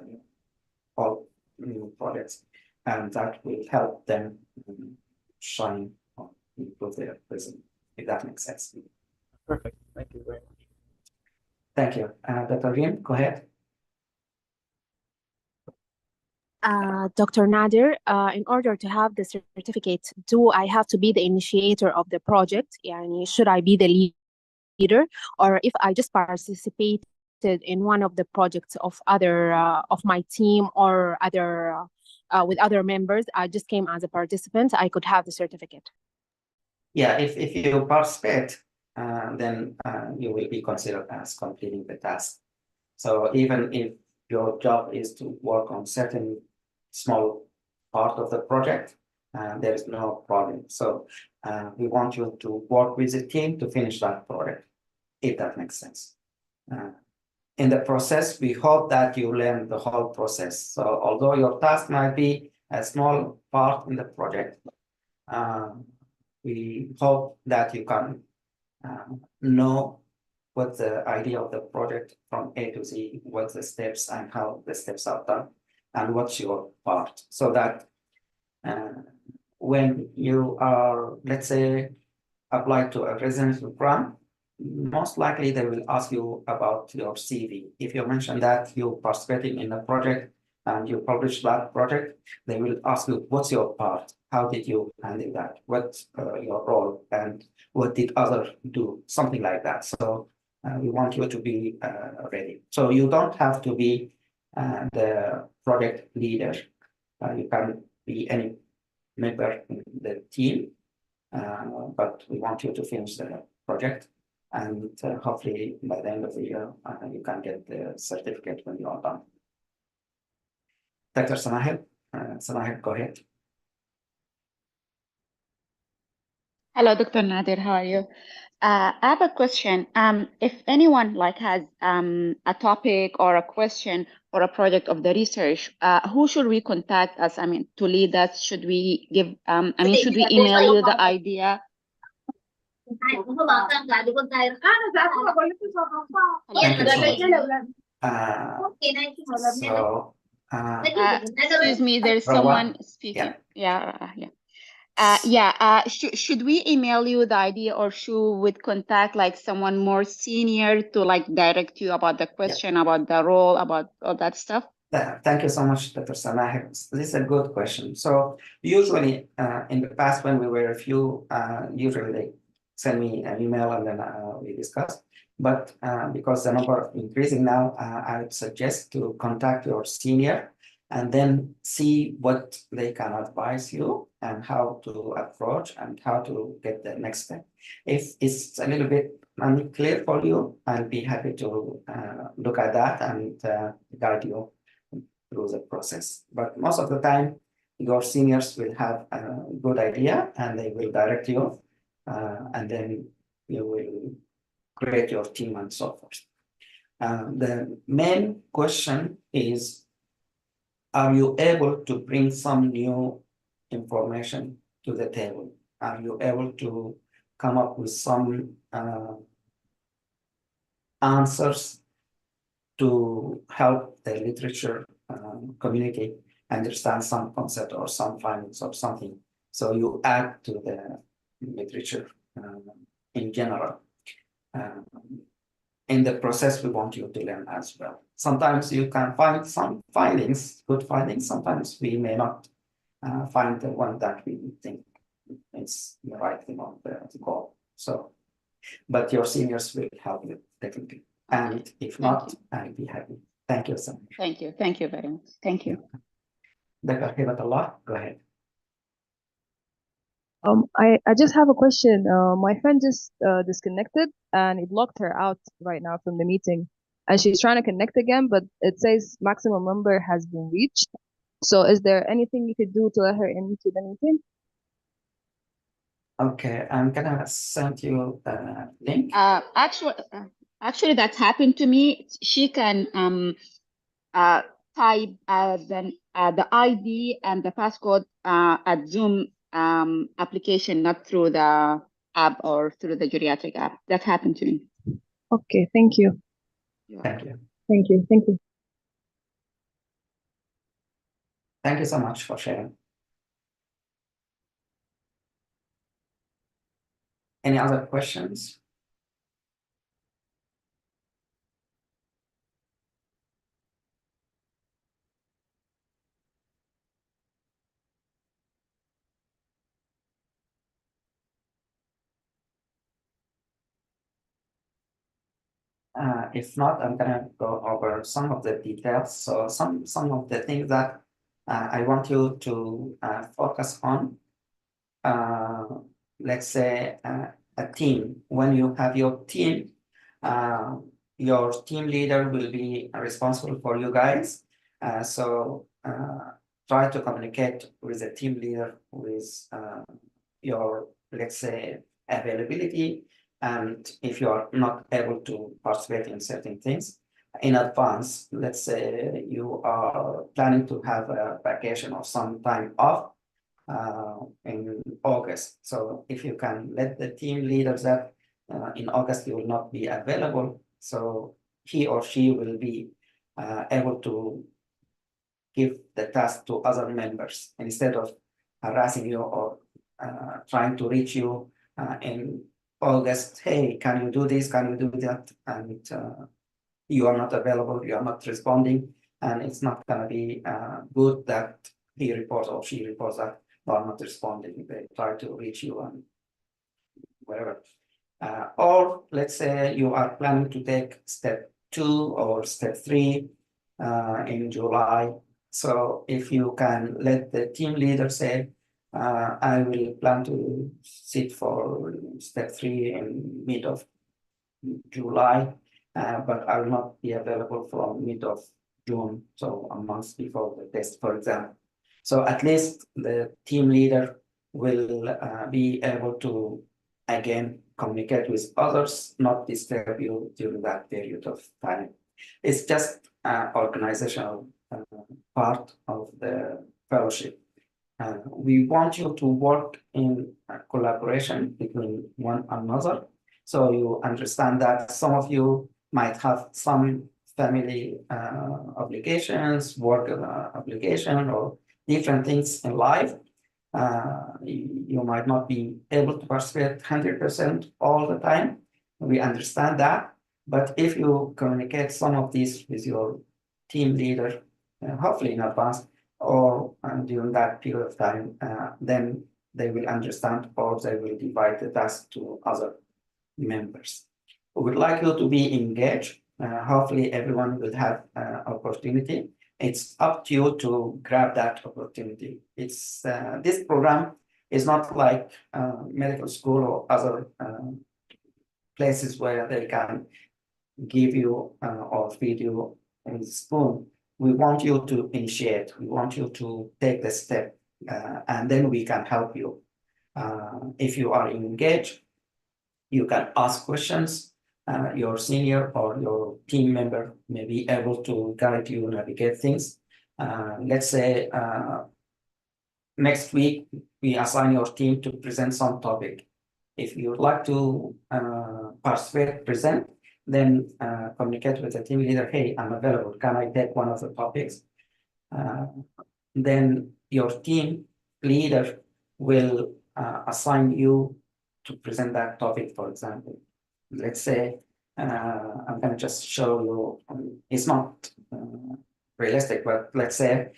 all new projects, and that will help them shine or improve their present, if that makes sense. Perfect. Thank you very much. Thank you. Dr. Rim, go ahead. Dr. Nader, in order to have the certificate, do I have to be the initiator of the project? Yani, should I be the leader? Or if I just participated in one of the projects of other of my team or other with other members, I just came as a participant, I could have the certificate? Yeah, if you participate, then you will be considered as completing the task. So even if your job is to work on certain small part of the project, there is no problem. So we want you to work with the team to finish that project, if that makes sense. In the process, we hope that you learn the whole process. So although your task might be a small part in the project, we hope that you can know what the idea of the project from A to Z, what the steps and how the steps are done, and what's your part, so that when you are, let's say, applied to a residence program, most likely they will ask you about your CV. If you mention that you're participating in a project and you publish that project, they will ask you, what's your part? How did you handle that? What's your role? And what did others do? Something like that. So we want you to be ready. So you don't have to be the project leader. You can be any member in the team, but we want you to finish the project. And hopefully by the end of the year, you can get the certificate when you are done. Dr. Samahel, go ahead. Hello, Dr. Nader, how are you? I have a question. If anyone has a topic or a question or a project of the research, who should we contact us? To lead us, should we give, should we email you the idea? Thank you so much. Excuse me, there's someone speaking. Yeah. Should we email you the idea, or should we contact someone more senior to direct you about the question, about the role, about all that stuff? Thank you so much, Dr. Samah. This is a good question. So usually in the past when we were a few, usually they send me an email and then we discuss. But because the number is increasing now, I would suggest to contact your senior and then see what they can advise you and how to approach and how to get the next step. If it's a little bit unclear for you, I'll be happy to look at that and guide you through the process. But most of the time, your seniors will have a good idea and they will direct you, and then you will create your team and so forth. The main question is, are you able to bring some new information to the table? Are you able to come up with some answers to help the literature communicate, understand some concept or some findings or something? So you add to the literature in general. In the process, we want you to learn as well. Sometimes you can find some findings, good findings. Sometimes we may not find the one that we think is the right thing on the goal. So, but your seniors will help you definitely. And if not, I'll be happy. Thank you so much. Thank you. Thank you very much. Thank you. Dr. Hibatullah, go ahead. I just have a question. My friend just disconnected and it locked her out right now from the meeting. And she's trying to connect again, but it says maximum number has been reached. So is there anything you could do to let her into the meeting? Okay, I'm gonna send you the link. Actually, that happened to me. She can type the ID and the passcode at Zoom application, not through the app or through the geriatric app. That happened to me. Okay, thank you. Thank you. Thank you. Thank you. Thank you so much for sharing. Any other questions? If not, I'm gonna go over some of the details. So some of the things that I want you to focus on. Let's say a team. When you have your team leader will be responsible for you guys. So try to communicate with the team leader with your, let's say, availability. And if you are not able to participate in certain things in advance, let's say you are planning to have a vacation or some time off in August. So if you can let the team leader that in August you will not be available, so he or she will be able to give the task to other members instead of harassing you or trying to reach you in August. Hey, can you do this? Can you do that? And you are not available, you are not responding, and it's not going to be good that he reports or she reports that you are not responding. They try to reach you and whatever. Or let's say you are planning to take step 2 or step 3 in July. So if you can let the team leader say, I will plan to sit for step 3 in mid of July, but I will not be available from mid of June, so a month before the test, for example. So at least the team leader will be able to, again, communicate with others, not disturb you during that period of time. It's just organizational part of the fellowship. We want you to work in collaboration between one another. So you understand that some of you might have some family obligations, work obligation, or different things in life. You might not be able to participate 100% all the time. We understand that. But if you communicate some of these with your team leader, hopefully in advance, or during that period of time, then they will understand, or they will divide the task to other members. We would like you to be engaged. Hopefully everyone will have opportunity. It's up to you to grab that opportunity. It's this program is not like medical school or other places where they can give you or feed you a spoon. We want you to initiate. We want you to take the step, and then we can help you. If you are engaged, you can ask questions. Your senior or your team member may be able to guide you, navigate things. Let's say next week, we assign your team to present some topic. If you would like to participate, present, then communicate with the team leader, hey, I'm available, can I take one of the topics? Then your team leader will assign you to present that topic, for example. Let's say, I'm gonna just show you, it's not realistic, but let's say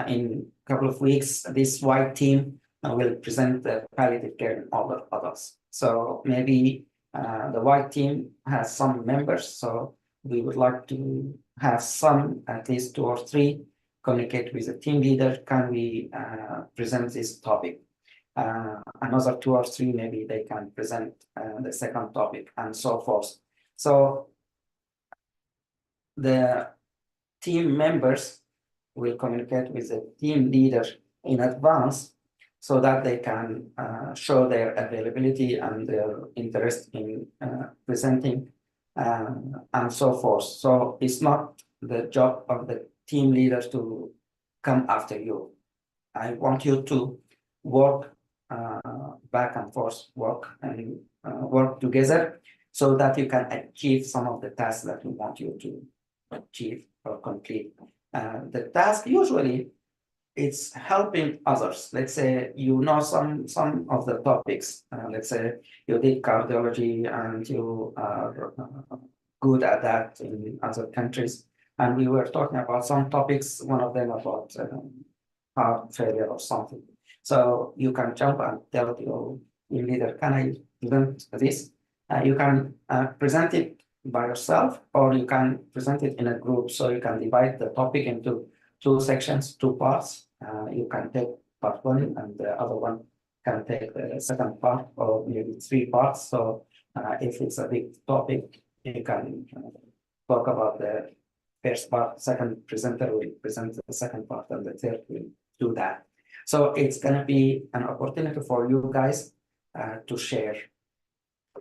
in a couple of weeks, this white team will present the palliative care in older adults. So maybe the white team has some members, so we would like to have some, at least 2 or 3, communicate with the team leader. Can we present this topic? Another 2 or 3, maybe they can present the second topic, and so forth. So the team members will communicate with the team leader in advance. so that they can show their availability and their interest in presenting and so forth. So it's not the job of the team leaders to come after you. I want you to work back and forth, work together so that you can achieve some of the tasks that we want you to achieve or complete. The task usually it's helping others. Let's say you know some of the topics. Let's say you did cardiology and you are good at that in other countries. And we were talking about some topics, one of them about heart failure or something. So you can jump and tell your leader, can I present this? You can present it by yourself, or you can present it in a group. So you can divide the topic into two sections, two parts. You can take part one and the other one can take the second part, or maybe three parts. So if it's a big topic, you can talk about the first part, second presenter will present the second part, and the third will do that. So it's going to be an opportunity for you guys to share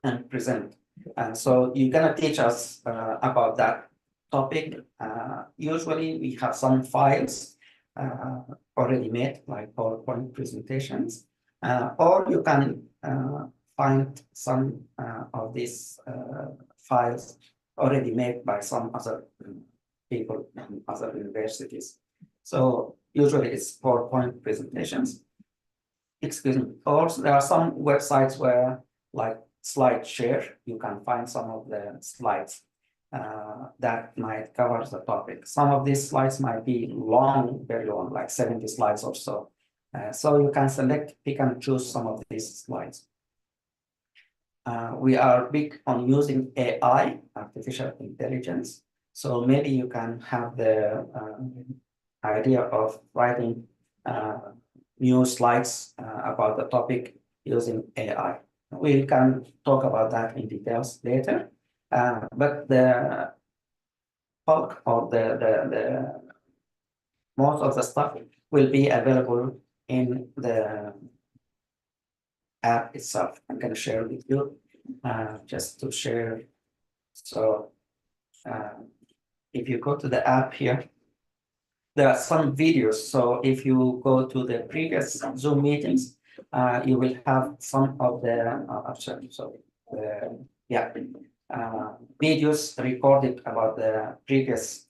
and present. And so you're going to teach us about that topic. Usually we have some files already made, like PowerPoint presentations, or you can find some of these files already made by some other people in other universities. So usually it's PowerPoint presentations. Excuse me. Also, there are some websites where, like SlideShare, you can find some of the slides that might cover the topic. Some of these slides might be long, very long, like 70 slides or so. So you can select, pick and choose some of these slides. We are big on using AI, artificial intelligence. So maybe you can have the idea of writing new slides about the topic using AI. We can talk about that in details later, but the bulk or the most of the stuff will be available in the app itself. I'm going to share with you just to share. So if you go to the app here, there are some videos. So if you go to the previous Zoom meetings, you will have some of the videos recorded about the previous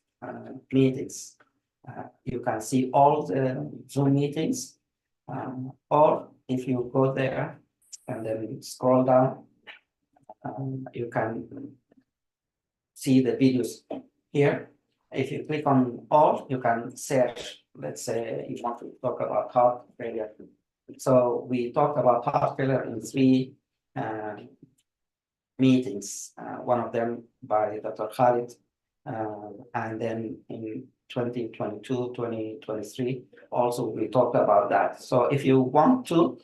meetings. You can see all the Zoom meetings, or if you go there and then scroll down, you can see the videos here. If you click on all, you can search. Let's say you want to talk about heart failure. So we talked about heart failure in 3 meetings, one of them by Dr. Khalid, and then in 2022, 2023, also we talked about that. So if you want to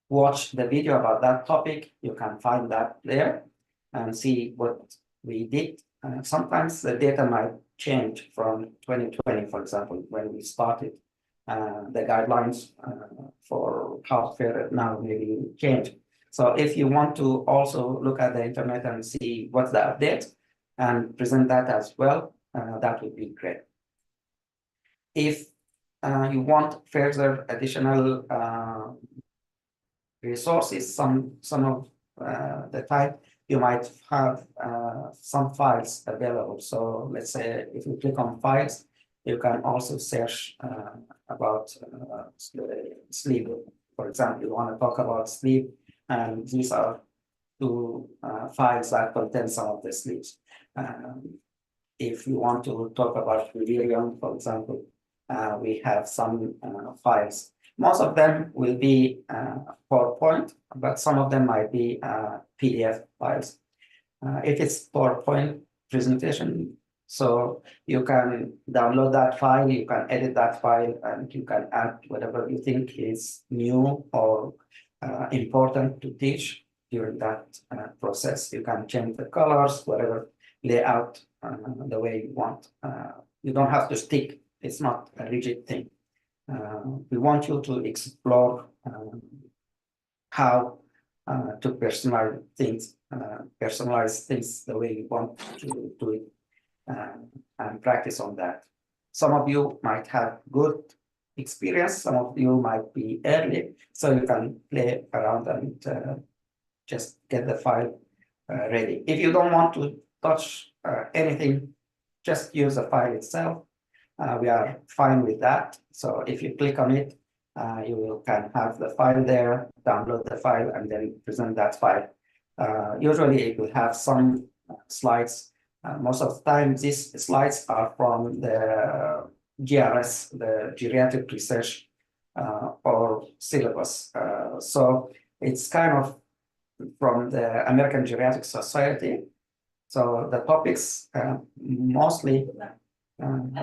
watch the video about that topic, you can find that there and see what we did. Sometimes the data might change from 2020, for example, when we started. The guidelines for heart failure now maybe change. So if you want to also look at the internet and see what's the update and present that as well, that would be great. If you want further additional resources, some of the time you might have some files available. So let's say if you click on files, you can also search about sleep. For example, you want to talk about sleep, and these are 2 files that contain some of the sleeps. If you want to talk about delirium, for example, we have some files. Most of them will be PowerPoint, but some of them might be PDF files. If it's PowerPoint presentation, so you can download that file, you can edit that file, and you can add whatever you think is new or important to teach during that process. You can change the colors, whatever layout, the way you want. You don't have to stick. It's not a rigid thing. We want you to explore how to personalize things the way you want to do it, and practice on that. Some of you might have good experience, some of you might be early, so you can play around and just get the file ready. If you don't want to touch anything, just use the file itself. We are fine with that. So if you click on it, you can have the file there, download the file, and then present that file. Usually it will have some slides. Most of the time, these slides are from the GRS, the Geriatric Research or syllabus. So it's kind of from the American Geriatric Society. So the topics mostly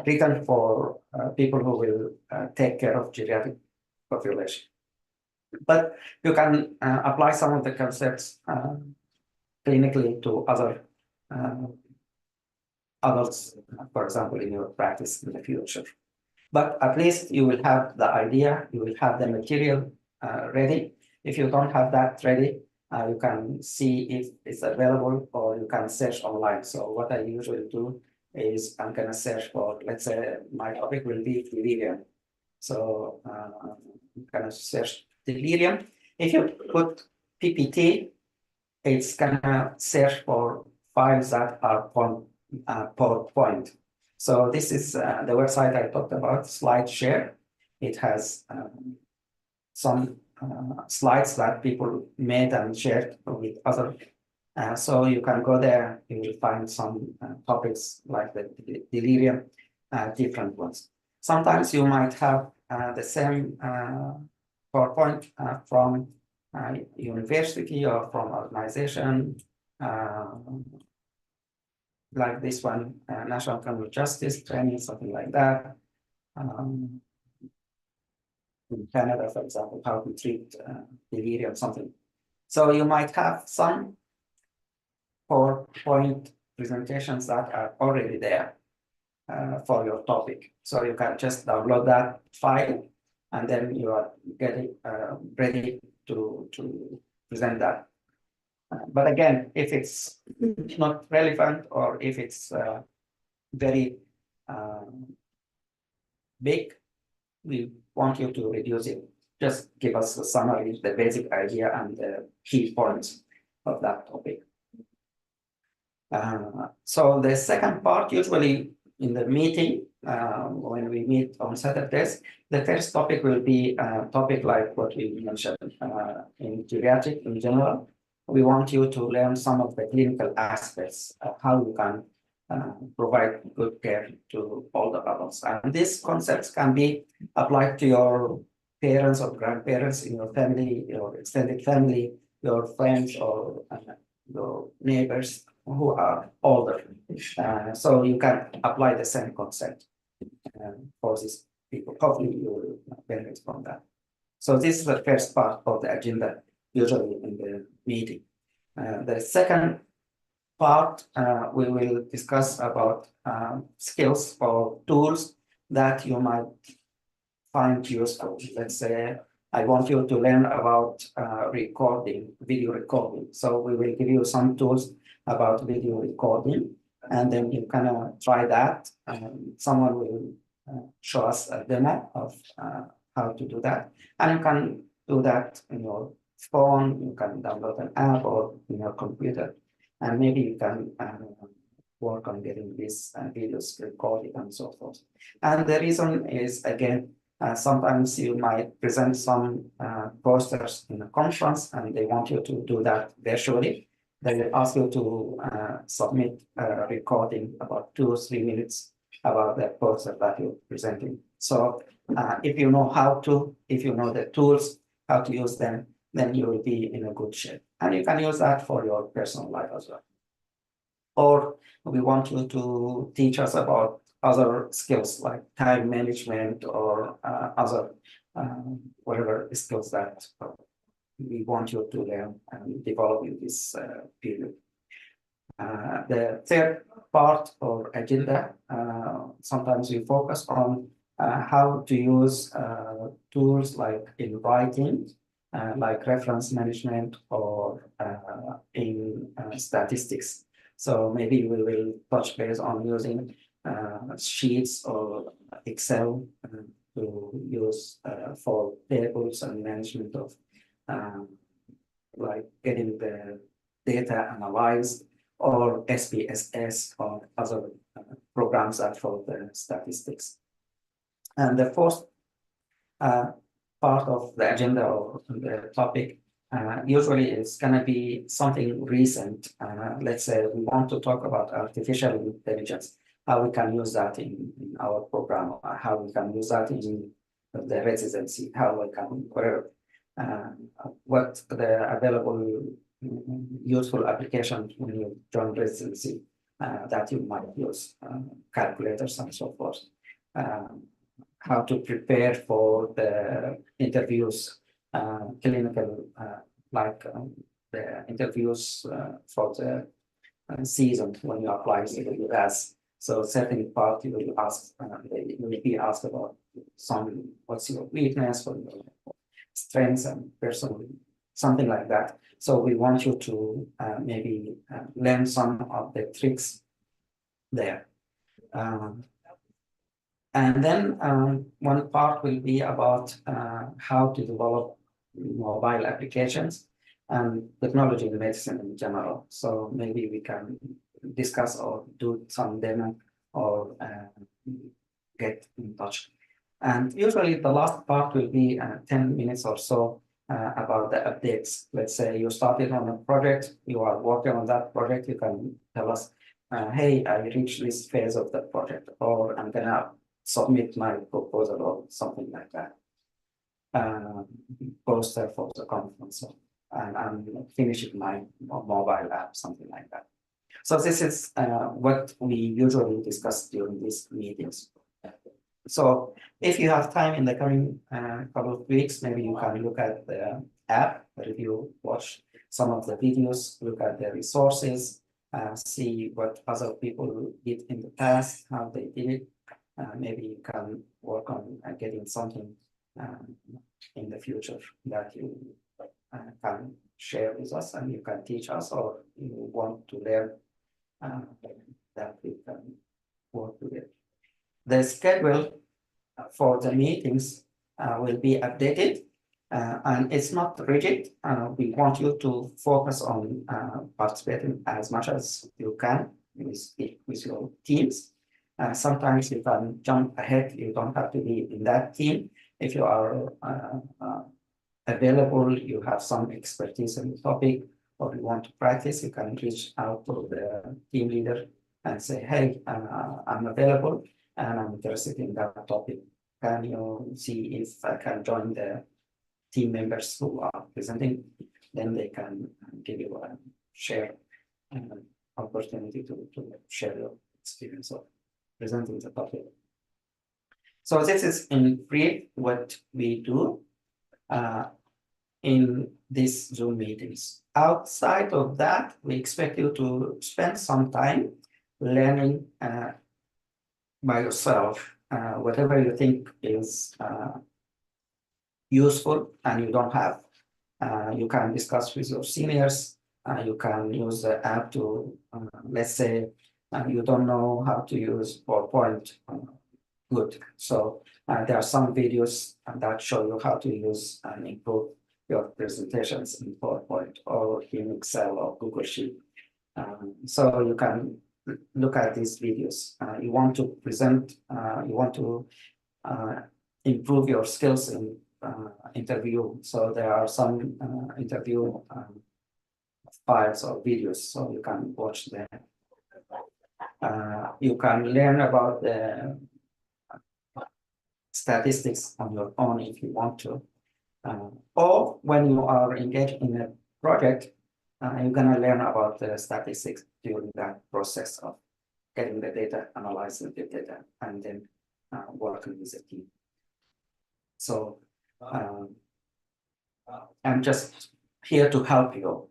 written for people who will take care of geriatric population. But you can apply some of the concepts clinically to other adults, for example, in your practice in the future. But at least you will have the idea, you will have the material ready. If you don't have that ready, you can see if it's available, or you can search online. So what I usually do is I'm going to search for, let's say my topic will be delirium. So I'm going to search delirium. If you put PPT, it's going to search for files that are PowerPoint. So this is the website I talked about, SlideShare. It has some slides that people made and shared with others. So you can go there, you will find some topics like the delirium, different ones. Sometimes you might have the same PowerPoint from university or from organization, like this one, National Criminal Justice Training, something like that. In Canada, for example, how to treat delirium, something. So you might have some PowerPoint presentations that are already there for your topic. So you can just download that file, and then you are getting ready to present that. But again, if it's not relevant, or if it's very big, we want you to reduce it. Just give us a summary, the basic idea, and the key points of that topic. So the second part, usually in the meeting, when we meet on Saturdays, the first topic will be a topic like what we mentioned in geriatric in general. We want you to learn some of the clinical aspects of how you can provide good care to all the adults. And these concepts can be applied to your parents or grandparents in your family, your extended family, your friends, or your neighbors who are older. So you can apply the same concept for these people. Hopefully you will benefit from that. So this is the first part of the agenda, usually in the meeting. The second part, we will discuss about skills or tools that you might find useful. Let's say I want you to learn about recording, video recording. So we will give you some tools about video recording, and then you can try that. Someone will show us a demo of how to do that. And you can do that in your phone, you can download an app, or in your computer. And maybe you can work on getting these videos recorded and so forth. And the reason is, again, sometimes you might present some posters in a conference, and they want you to do that virtually. They will ask you to submit a recording about 2 or 3 minutes about the poster that you're presenting. So if you know how to, if you know the tools, how to use them, then you will be in a good shape. And you can use that for your personal life as well. Or we want you to teach us about other skills like time management, or other whatever skills that we want you to learn and develop in this period. The third part or agenda, sometimes we focus on how to use tools like in writing, like reference management or in statistics. So maybe we will touch base on using sheets or Excel to use for tables and management of like getting the data analyzed, or SPSS or other programs that for the statistics. And the fourth part of the agenda or the topic usually is going to be something recent. Let's say we want to talk about artificial intelligence, how we can use that in our program, how we can use that in the residency, how we can, whatever, what the available useful applications when you join residency that you might use, calculators and so forth. How to prepare for the interviews, clinical, like the interviews for the season when you apply to the US. So certain part you will ask, you will be asked about some, what's your weakness, or your strengths and personal, something like that. So we want you to maybe learn some of the tricks there. And then one part will be about how to develop mobile applications and technology in medicine in general. So maybe we can discuss or do some demo or get in touch. And usually the last part will be 10 minutes or so about the updates. Let's say you started on a project, you are working on that project, you can tell us, hey, I reached this phase of the project, or I'm gonna submit my proposal or something like that. Poster for the conference, and I'm finishing my mobile app, something like that. So this is what we usually discuss during these meetings. So if you have time in the coming couple of weeks, maybe you can look at the app, review, watch some of the videos, look at the resources, see what other people did in the past, how they did it. Maybe you can work on getting something in the future that you can share with us, and you can teach us, or you want to learn that we can work together. The schedule for the meetings will be updated, and it's not rigid. We want you to focus on participating as much as you can with your teams. Sometimes you can jump ahead. You don't have to be in that team. If you are available, you have some expertise in the topic, or you want to practice, you can reach out to the team leader and say, hey, I'm available and I'm interested in that topic. Can you see if I can join the team members who are presenting? Then they can give you a share opportunity to share your experience of presenting the topic. So this is in brief what we do in these Zoom meetings. Outside of that, we expect you to spend some time learning by yourself, whatever you think is useful and you don't have. You can discuss with your seniors. You can use the app to, let's say, you don't know how to use PowerPoint good. So there are some videos that show you how to use and improve your presentations in PowerPoint or in Excel or Google Sheet. So you can look at these videos. You want to present, you want to improve your skills in interview. So there are some interview files or videos, so you can watch them. You can learn about the statistics on your own if you want to. Or when you are engaged in a project, you're gonna learn about the statistics during that process of getting the data, analyzing the data, and then working with the team. So I'm just here to help you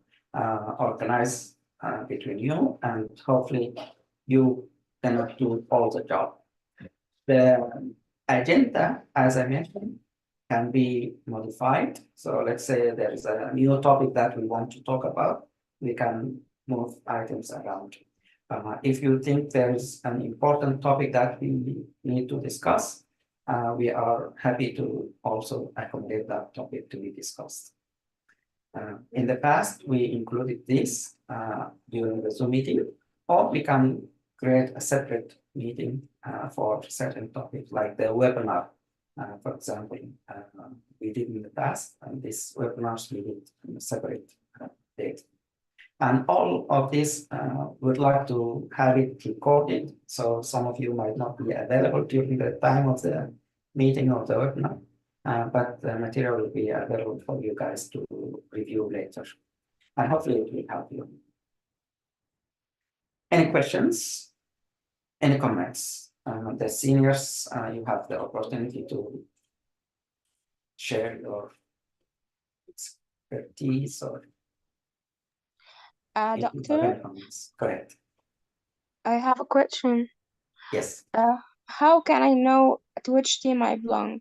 organize between you, and hopefully you cannot do all the job. The agenda, as I mentioned, can be modified. So let's say there is a new topic that we want to talk about, we can move items around. If you think there is an important topic that we need to discuss, we are happy to also accommodate that topic to be discussed. In the past, we included this during the Zoom meeting, or we can create a separate meeting for certain topics, like the webinar, for example, we did in the past, and these webinars we did in a separate date. And all of this, we'd like to have it recorded, so some of you might not be available during the time of the meeting or the webinar, but the material will be available for you guys to review later. And hopefully it will help you. Any questions? Any comments? The seniors, you have the opportunity to share your expertise or Doctor, comments. Correct. I have a question. Yes. How can I know to which team I belong?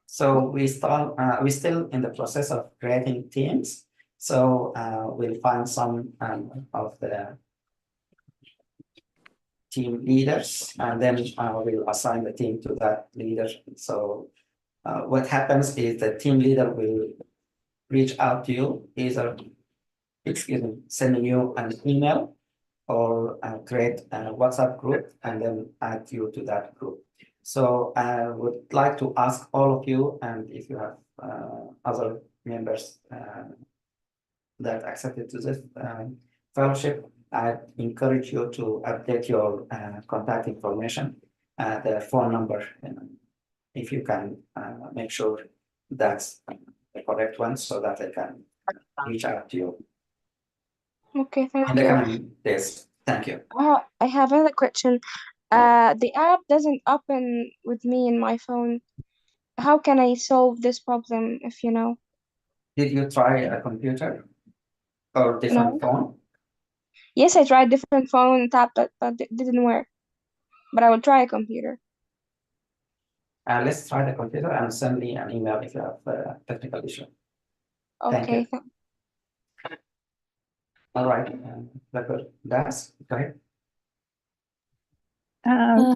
So we're still in the process of creating teams. So we'll find some of the team leaders, and then we'll assign the team to that leader. So what happens is the team leader will reach out to you, either sending you an email or create a WhatsApp group and then add you to that group. So I would like to ask all of you, and if you have other members that accepted to this fellowship, I encourage you to update your contact information, the phone number, if you can make sure that's the correct one so that I can reach out to you. Okay, thank In the you. coming days. Thank you. I have another question. The app doesn't open with me in my phone. How can I solve this problem if you know? Did you try a computer or different phone? Yes, I tried different phone, tablet, but it didn't work. But I will try a computer. Let's try the computer and send me an email if you have a technical issue. Okay. Thank you. All right, Dr. Das, go ahead.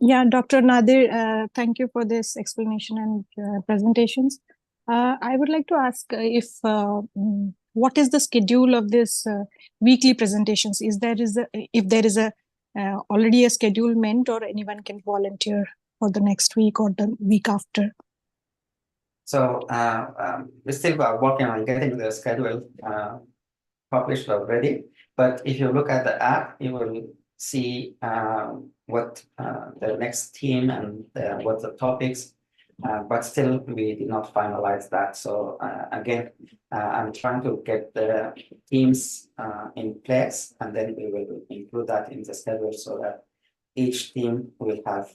Yeah, Dr. Nadir, thank you for this explanation and presentations. I would like to ask if what is the schedule of this weekly presentations? If there is a already a schedule meant, or anyone can volunteer for the next week or the week after? So we're still working on getting the schedule published already. But if you look at the app, you will see what the next team and what the topics, but still we did not finalize that. So again, I'm trying to get the teams in place, and then we will include that in the schedule so that each team will have,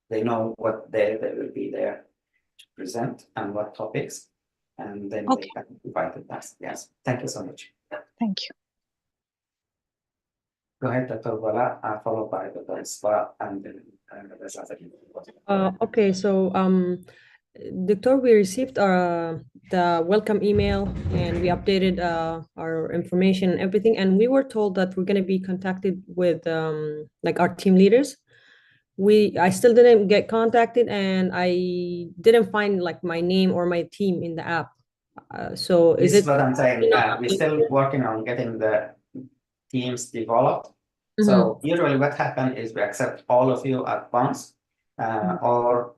they know what day they will be there to present and what topics, and then they can provide the task. Yes, thank you so much. Thank you. Go ahead, Dr. Wala, followed by Dr. Isra, and then okay, so Doctor, we received the welcome email, and we updated our information and everything, and we were told that we're going to be contacted with like our team leaders. I still didn't get contacted, and I didn't find like my name or my team in the app. So this is what I'm saying. We're still working on getting the teams developed. So usually what happens is we accept all of you at once, or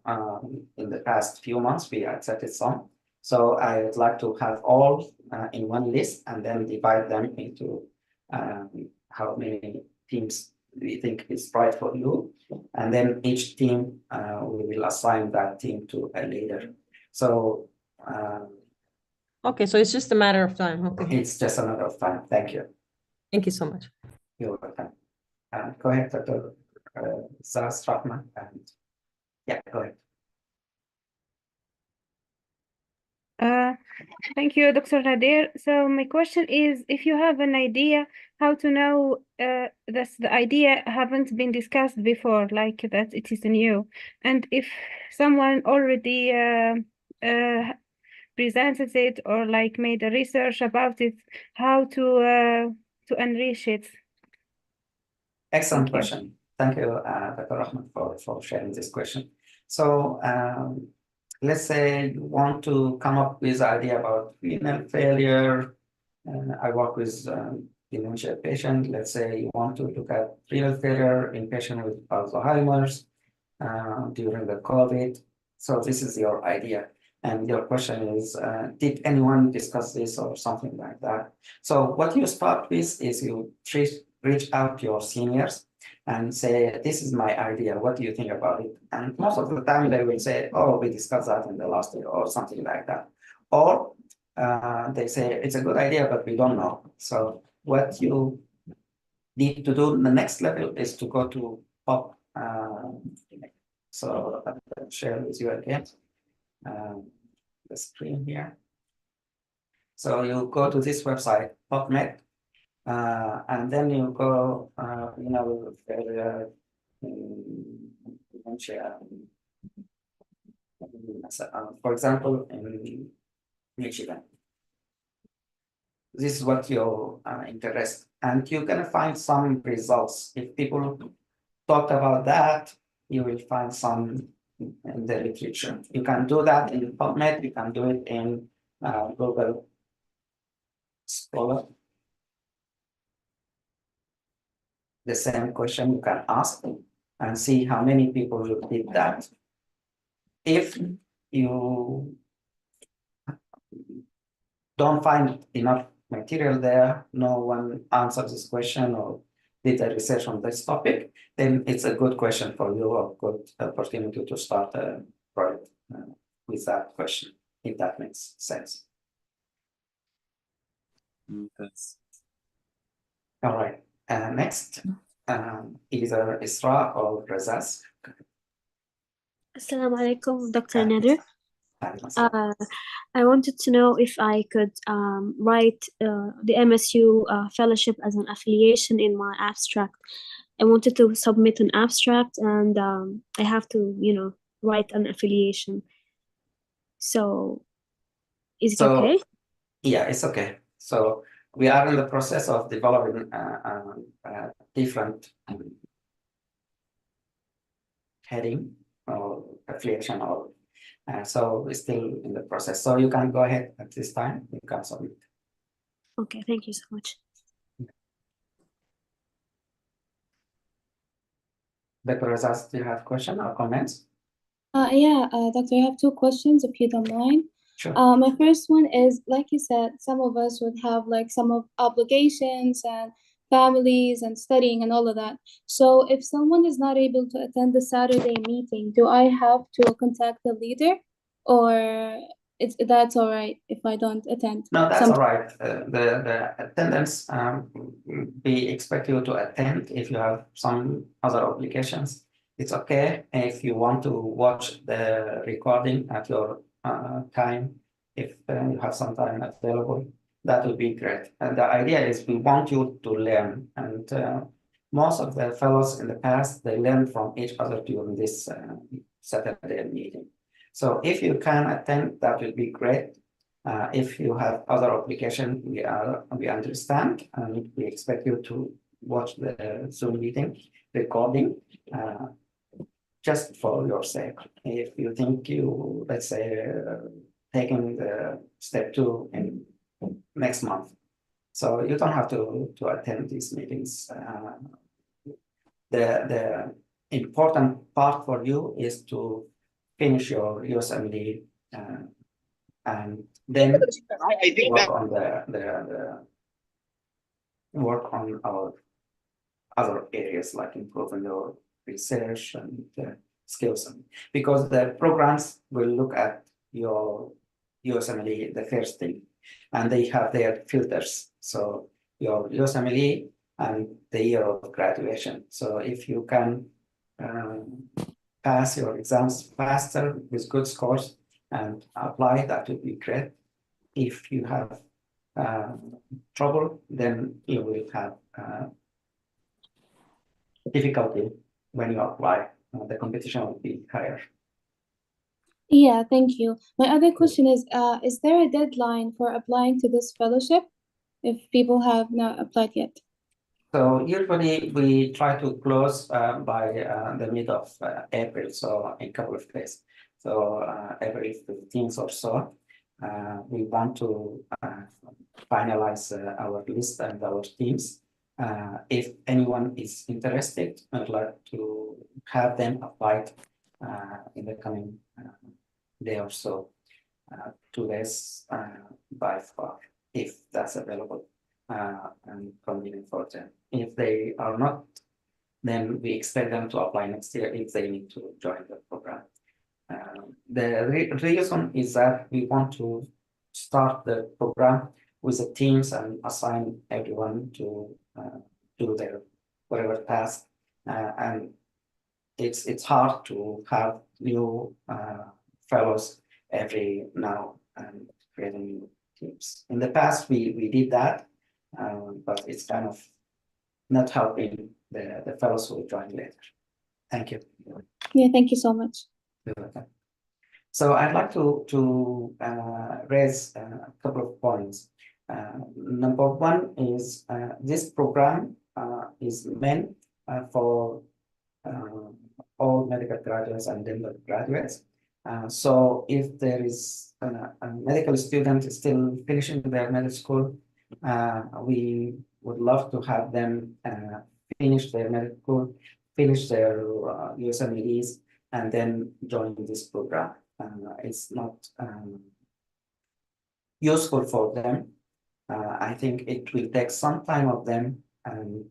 in the past few months we accepted some. So I would like to have all in one list and then divide them into how many teams we think is right for you. And then each team, we will assign that team to a leader. So okay, so it's just a matter of time. Okay. It's just a matter of time. Thank you. Thank you so much. You're welcome. Go ahead, Dr. Abdelrahman. And yeah, go ahead. Thank you, Dr. Nadir. So my question is, if you have an idea how to know that's the idea haven't been discussed before, like that it is new. And if someone already presented it or like made a research about it, how to enrich it? Excellent Thank you. question. Thank you, Dr. Rahman, for sharing this question. So let's say you want to come up with idea about renal failure. I work with dementia patient. Let's say you want to look at renal failure in patient with Alzheimer's during the COVID. So this is your idea. And your question is, did anyone discuss this or something like that? So what you start with is you reach out to your seniors and say, this is my idea, what do you think about it? And most of the time they will say, oh, we discussed that in the last year or something like that. Or they say, it's a good idea, but we don't know. So what you need to do, the next level is to go to POP. So I'll share with you again the screen here. So you go to this website, PubMed, and then you go, for example, in Michigan. This is what you're interested, and you're gonna find some results. If people talk about that, you will find some in the literature. You can do that in PubMed, you can do it in Google Scholar. The same question you can ask and see how many people did that. If you don't find enough material there, no one answers this question or did a research on this topic, then it's a good question for you, a good opportunity to start a project with that question, if that makes sense. Thanks. All right, next, either Isra or Razaz. Assalamu alaikum, Dr. Nader. I wanted to know if I could write the MSU fellowship as an affiliation in my abstract. I wanted to submit an abstract and I have to, write an affiliation. So is it okay? Yeah, it's okay. So we are in the process of developing different heading or affiliation or so we're still in the process. So you can go ahead at this time. You can submit. Okay, thank you so much. Dr. Razaz, do you have questions or comments? Yeah, Doctor, I have two questions, if you don't mind. Sure. My first one is, like you said, some of us would have like some of obligations and families and studying and all of that. So if someone is not able to attend the Saturday meeting, do I have to contact the leader, or that's all right if I don't attend? No, that's all right. The attendance, we expect you to attend if you have some other obligations. It's okay if you want to watch the recording at your time, if you have some time available, that would be great. And the idea is we want you to learn, and most of the fellows in the past, they learned from each other during this Saturday meeting. So if you can attend, that would be great. If you have other obligation, we understand, and we expect you to watch the Zoom meeting recording just for your sake. If you think you, let's say, taking the step 2 in next month, so you don't have to attend these meetings. The important part for you is to finish your USMLE and then work on work on our other areas like improving your research and skills, because the programs will look at your USMLE the first thing, and they have their filters. So your USMLE and the year of graduation. So if you can pass your exams faster with good scores and apply, that would be great. If you have trouble, then you will have difficulty when you apply. The competition will be higher. Yeah, thank you. My other question is there a deadline for applying to this fellowship if people have not applied yet? So usually we try to close by the mid of April, so in a couple of days. So April 15th or so, we want to finalize our list and our teams. If anyone is interested, I'd like to have them applied in the coming day or so, 2 days by far, if that's available and convenient for them. If they are not, then we expect them to apply next year if they need to join the program. The reason is that we want to start the program with the teams and assign everyone to do their whatever task. And it's hard to have new fellows every now and creating new teams. In the past, we did that, but it's kind of not helping the fellows who join later. Thank you. Yeah, thank you so much. You're welcome. So I'd like to raise a couple of points. Number one is this program is meant for all medical graduates and dental graduates. So if there is a medical student still finishing their medical school, we would love to have them finish their medical school, finish their USMLEs, and then join this program. It's not useful for them. I think it will take some time of them, and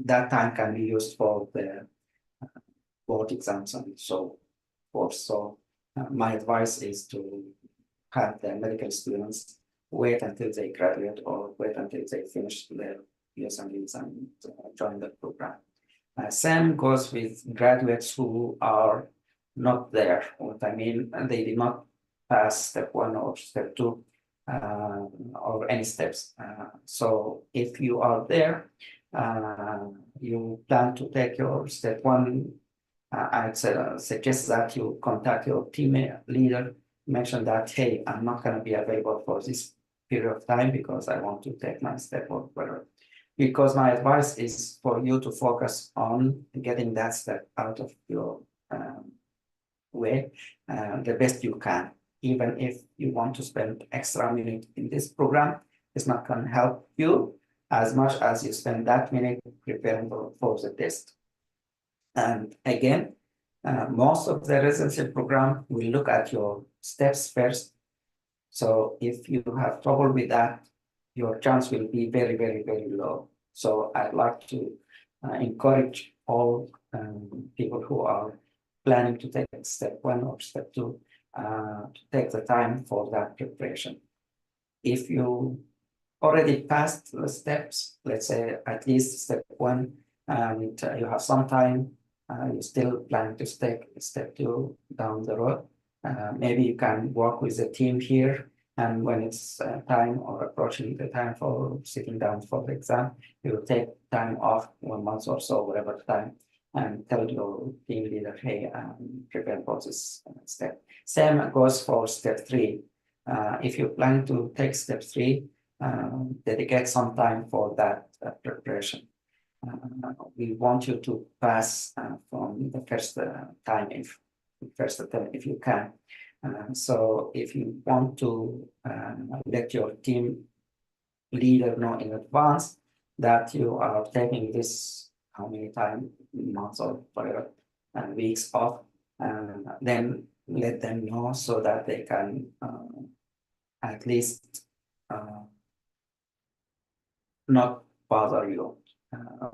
that time can be used for the board exams and so forth. So my advice is to have the medical students wait until they graduate or wait until they finish their USMLEs and join the program. Same goes with graduates who are not there. What I mean, they did not pass step 1 or step 2 or any steps. So if you are there, you plan to take your step 1, I'd suggest that you contact your team leader, mention that, hey, I'm not going to be available for this period of time because I want to take my step or whatever. Because my advice is for you to focus on getting that step out of your way the best you can. Even if you want to spend extra minute in this program, it's not going to help you as much as you spend that minute preparing for the test. And again, most of the residency program will look at your steps first. So if you have trouble with that, your chance will be very, very, very low. So I'd like to encourage all people who are planning to take step 1 or step 2 to take the time for that preparation. If you already passed the steps, let's say at least step 1, and you have some time, you still plan to take step 2 down the road, maybe you can work with the team here, and when it's time or approaching the time for sitting down for the exam, you will take time off 1 month or so, whatever time, and tell your team leader, hey, I'm preparing for this step. Same goes for step 3. If you plan to take step 3, dedicate some time for that preparation. We want you to pass from the first time, if you can. So if you want to let your team leader know in advance that you are taking this, how many time, months or whatever, weeks off, then let them know so that they can at least not bother you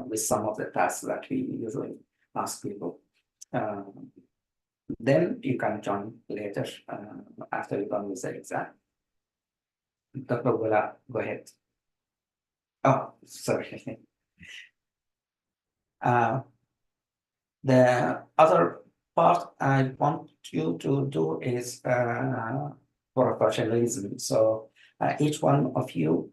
with some of the tasks that we usually ask people. Then you can join later after you're done with the exam. Dr. Wala, go ahead. Oh, sorry. The other part I want you to do is professionalism. So each one of you,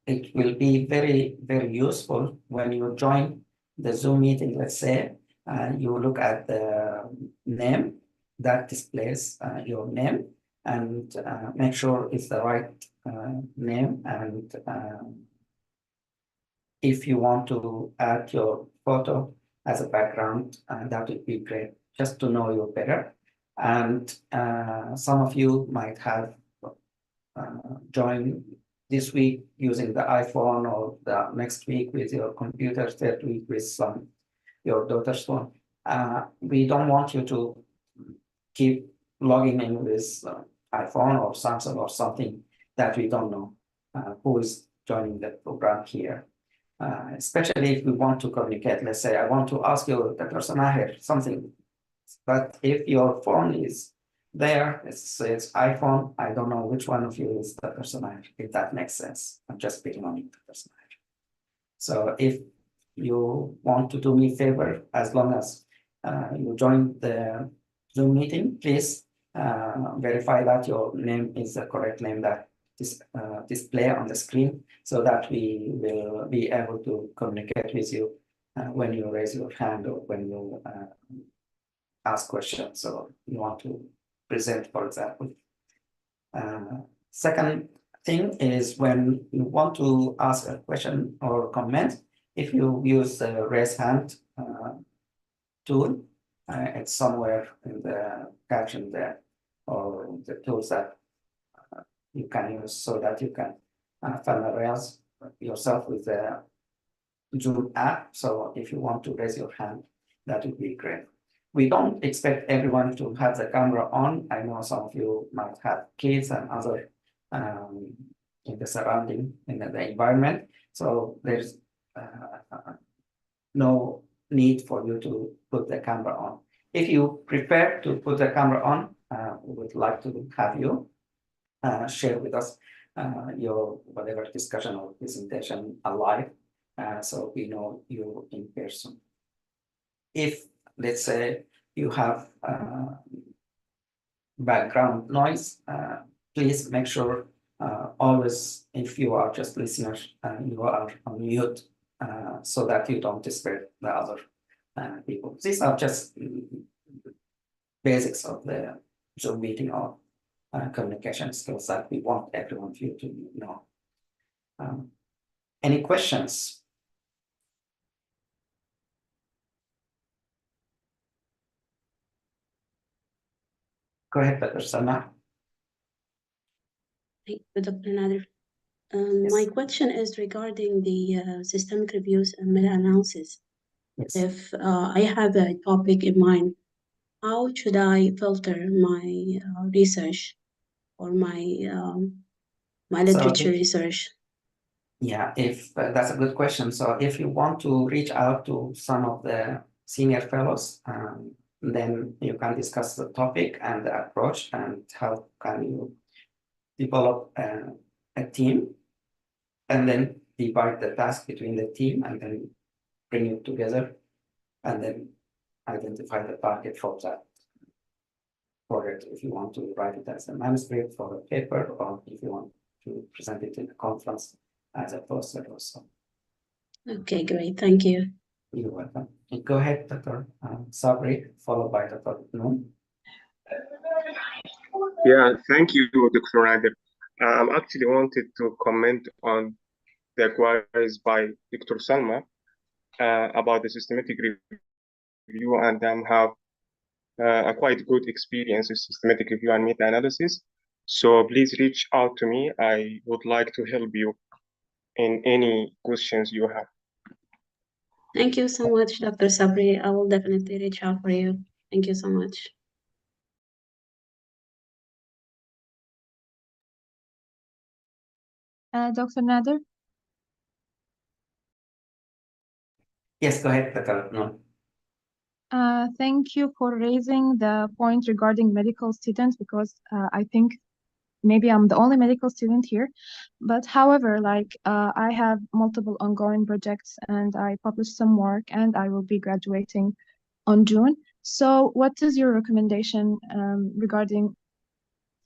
it will be very, very useful when you join the Zoom meeting, let's say, you look at the name that displays your name and make sure it's the right name. And if you want to add your photo as a background, that would be great, just to know you better. And some of you might have joined this week using the iPhone, or the next week with your computer, third week with your daughter's phone. We don't want you to keep logging in with iPhone or Samsung or something that we don't know who is joining the program here. Especially if we want to communicate. Let's say I want to ask you, Dr. Samaher, something, but if your phone is there, it says iPhone, I don't know which one of you is Dr. Samaher, if that makes sense. I'm just picking on Dr. Samaher. So if you want to do me a favor, as long as you join the Zoom meeting, please verify that your name is the correct name that display on the screen, so that we will be able to communicate with you when you raise your hand or when you ask questions, so you want to present, for example. Second thing is when you want to ask a question or comment, if you use the raise hand tool, it's somewhere in the caption there, or the tools that you can use, so that you can familiarize yourself with the Zoom app. So if you want to raise your hand, that would be great. We don't expect everyone to have the camera on. I know some of you might have kids and other in the surrounding, in the environment. So there's no need for you to put the camera on. If you prefer to put the camera on, we would like to have you share with us your whatever discussion or presentation alive, so we know you in person. If, let's say, you have background noise, please make sure always, if you are just listeners, you are on mute, so that you don't disturb the other people. These are just basics of the Zoom meeting or communication skills that we want everyone of you to know. Any questions? Go ahead, Dr. Salma. Thank you, Dr. Nader. My question is regarding the systemic reviews and meta-analysis. Yes. If I have a topic in mind, how should I filter my research or my literature research? Yeah, if that's a good question. So if you want to reach out to some of the senior fellows, then you can discuss the topic and the approach and how can you develop a team, and then divide the task between the team and then bring it together, and then identify the target for that project. If you want to write it as a manuscript for a paper, or if you want to present it in a conference as a poster or so. Okay, great. Thank you. You're welcome. Go ahead, Dr. Sabri, followed by Dr. Noon. Yeah, thank you, Dr. Nader. I actually wanted to comment on the inquiries by Dr. Salma about the systematic review, and have a quite good experience with systematic review and meta-analysis. So please reach out to me. I would like to help you in any questions you have. Thank you so much, Dr. Sabri. I will definitely reach out for you. Thank you so much. Dr. Nader? Yes, go ahead, Dr. Noon. Thank you for raising the point regarding medical students, because I think maybe I'm the only medical student here. But however, like I have multiple ongoing projects and I published some work and I will be graduating on June. So what is your recommendation regarding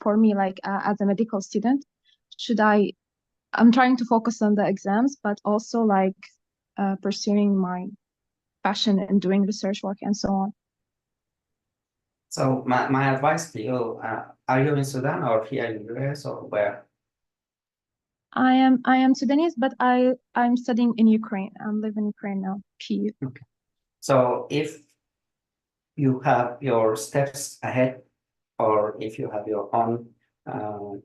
for me, like as a medical student? I'm trying to focus on the exams, but also like pursuing my passion in doing research work and so on. So my advice to you, are you in Sudan or here in the US or where? I am Sudanese, but I'm studying in Ukraine. I'm living in Ukraine now, Kyiv. Okay. So if you have your steps ahead, or if you have your own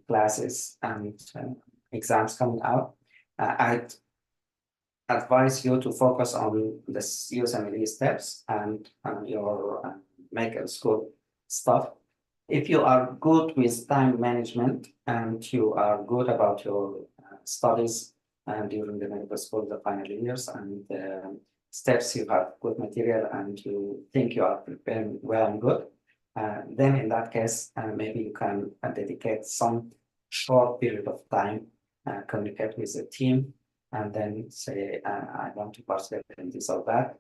classes and exams coming out, I'd advise you to focus on the USMLE steps and your medical school stuff. If you are good with time management and you are good about your studies during the medical school, the final years and steps, you have good material and you think you are preparing well and good, then in that case, maybe you can dedicate some short period of time, communicate with the team, and then say, I want to participate in this or that.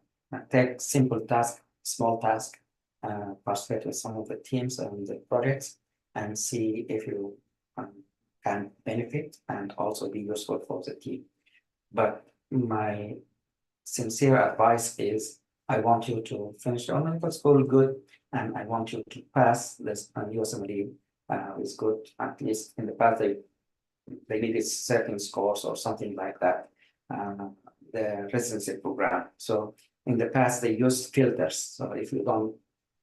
Take simple task, small task, participate with some of the teams and the projects, and see if you can benefit and also be useful for the team. But my sincere advice is, I want you to finish your medical school good, and I want you to pass this USMLE with good. At least in the past, they needed certain scores or something like that, the residency program. So in the past, they used filters. So if you don't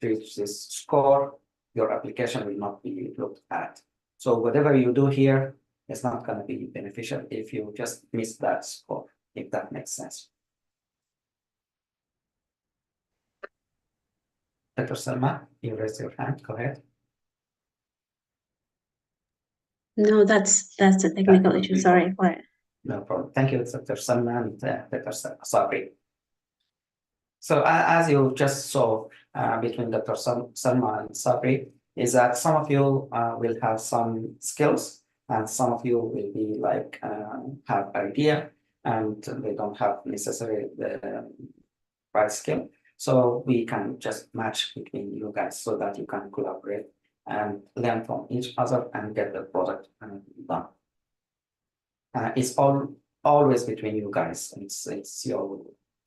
reach this score, your application will not be looked at. So whatever you do here is not going to be beneficial if you just miss that score, if that makes sense. Dr. Salma, you raised your hand. Go ahead. No, that's a technical issue. Sorry for it. No problem. Thank you, Dr. Salma and Dr. Sabri. So as you just saw between Dr. Salma and Sabri, is that some of you will have some skills and some of you will be like have idea and they don't have necessarily the right skill. So we can just match between you guys so that you can collaborate and learn from each other and get the product done. It's always between you guys. It's your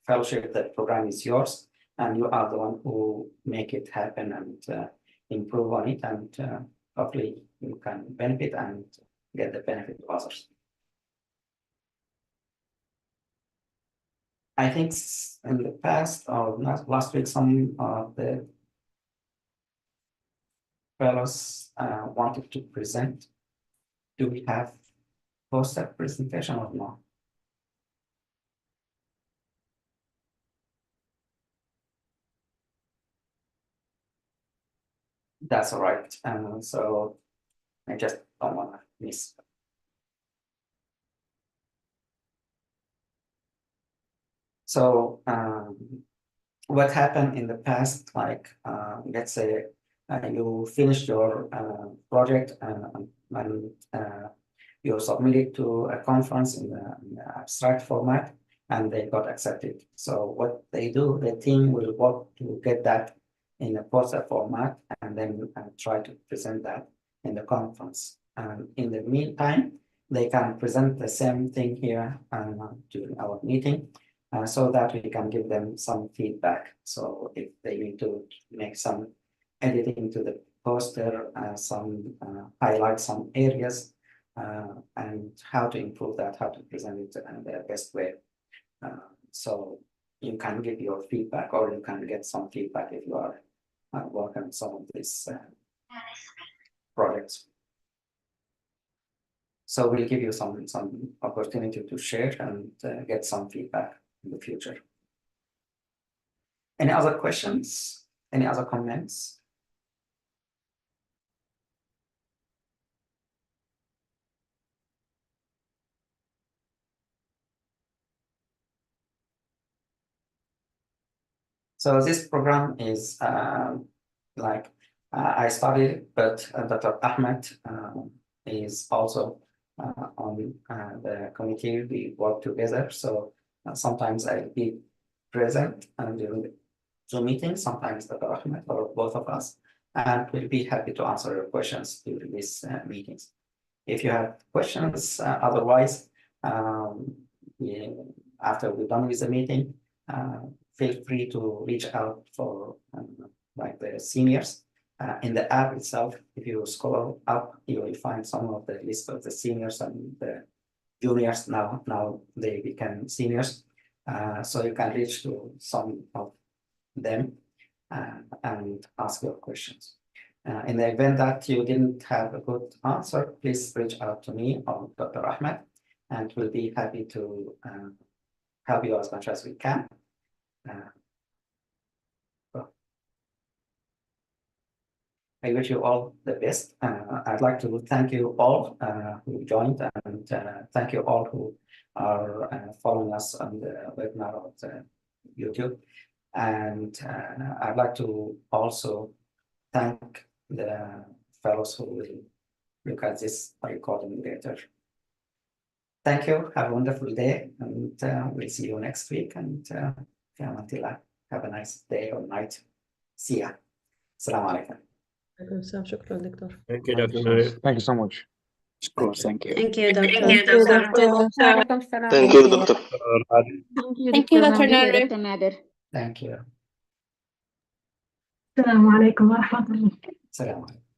fellowship, the program is yours, and you are the one who make it happen and improve on it, and hopefully you can benefit and get the benefit of others. I think in the past or last week, some of the fellows wanted to present. Do we have poster presentation or not? That's all right. So I just don't want to miss. So what happened in the past, like let's say you finished your project and you submitted to a conference in the abstract format and they got accepted. So what they do, the team will work to get that in a poster format and then try to present that in the conference. And in the meantime, they can present the same thing here during our meeting so that we can give them some feedback. So if they need to make some editing to the poster, highlight some areas, and how to improve that, how to present it in the best way. So you can give your feedback or you can get some feedback if you are working on some of these projects. So we'll give you some opportunity to share and get some feedback in the future. Any other questions? Any other comments? So this program is I started, but Dr. Ahmed is also on the committee. We work together. So sometimes I'll be present during the Zoom meeting, sometimes Dr. Ahmed or both of us, and we'll be happy to answer your questions during these meetings. If you have questions, otherwise, after we're done with the meeting, feel free to reach out for like the seniors. In the app itself, if you scroll up, you will find some of the list of the seniors and the juniors. Now they become seniors, so you can reach to some of them and ask your questions. In the event that you didn't have a good answer, please reach out to me or Dr. Ahmed, and we'll be happy to help you as much as we can. I wish you all the best. I'd like to thank you all who joined, and thank you all who are following us on the webinar of the YouTube. And I'd like to also thank the fellows who will look at this recording later. Thank you. Have a wonderful day, and we'll see you next week. And until have a nice day or night. See ya. Assalamu alaikum. شكرا دكتور. Thank you, Dr. Nadir. Thank you so much. Of course, thank you. Thank you, Doctor. Thank you, Doctor. Thank you, Doctor. Thank you, Dr. Nadir. Dr. Nadir. Thank you. السلام عليكم ورحمة الله. Assalamu alaikum.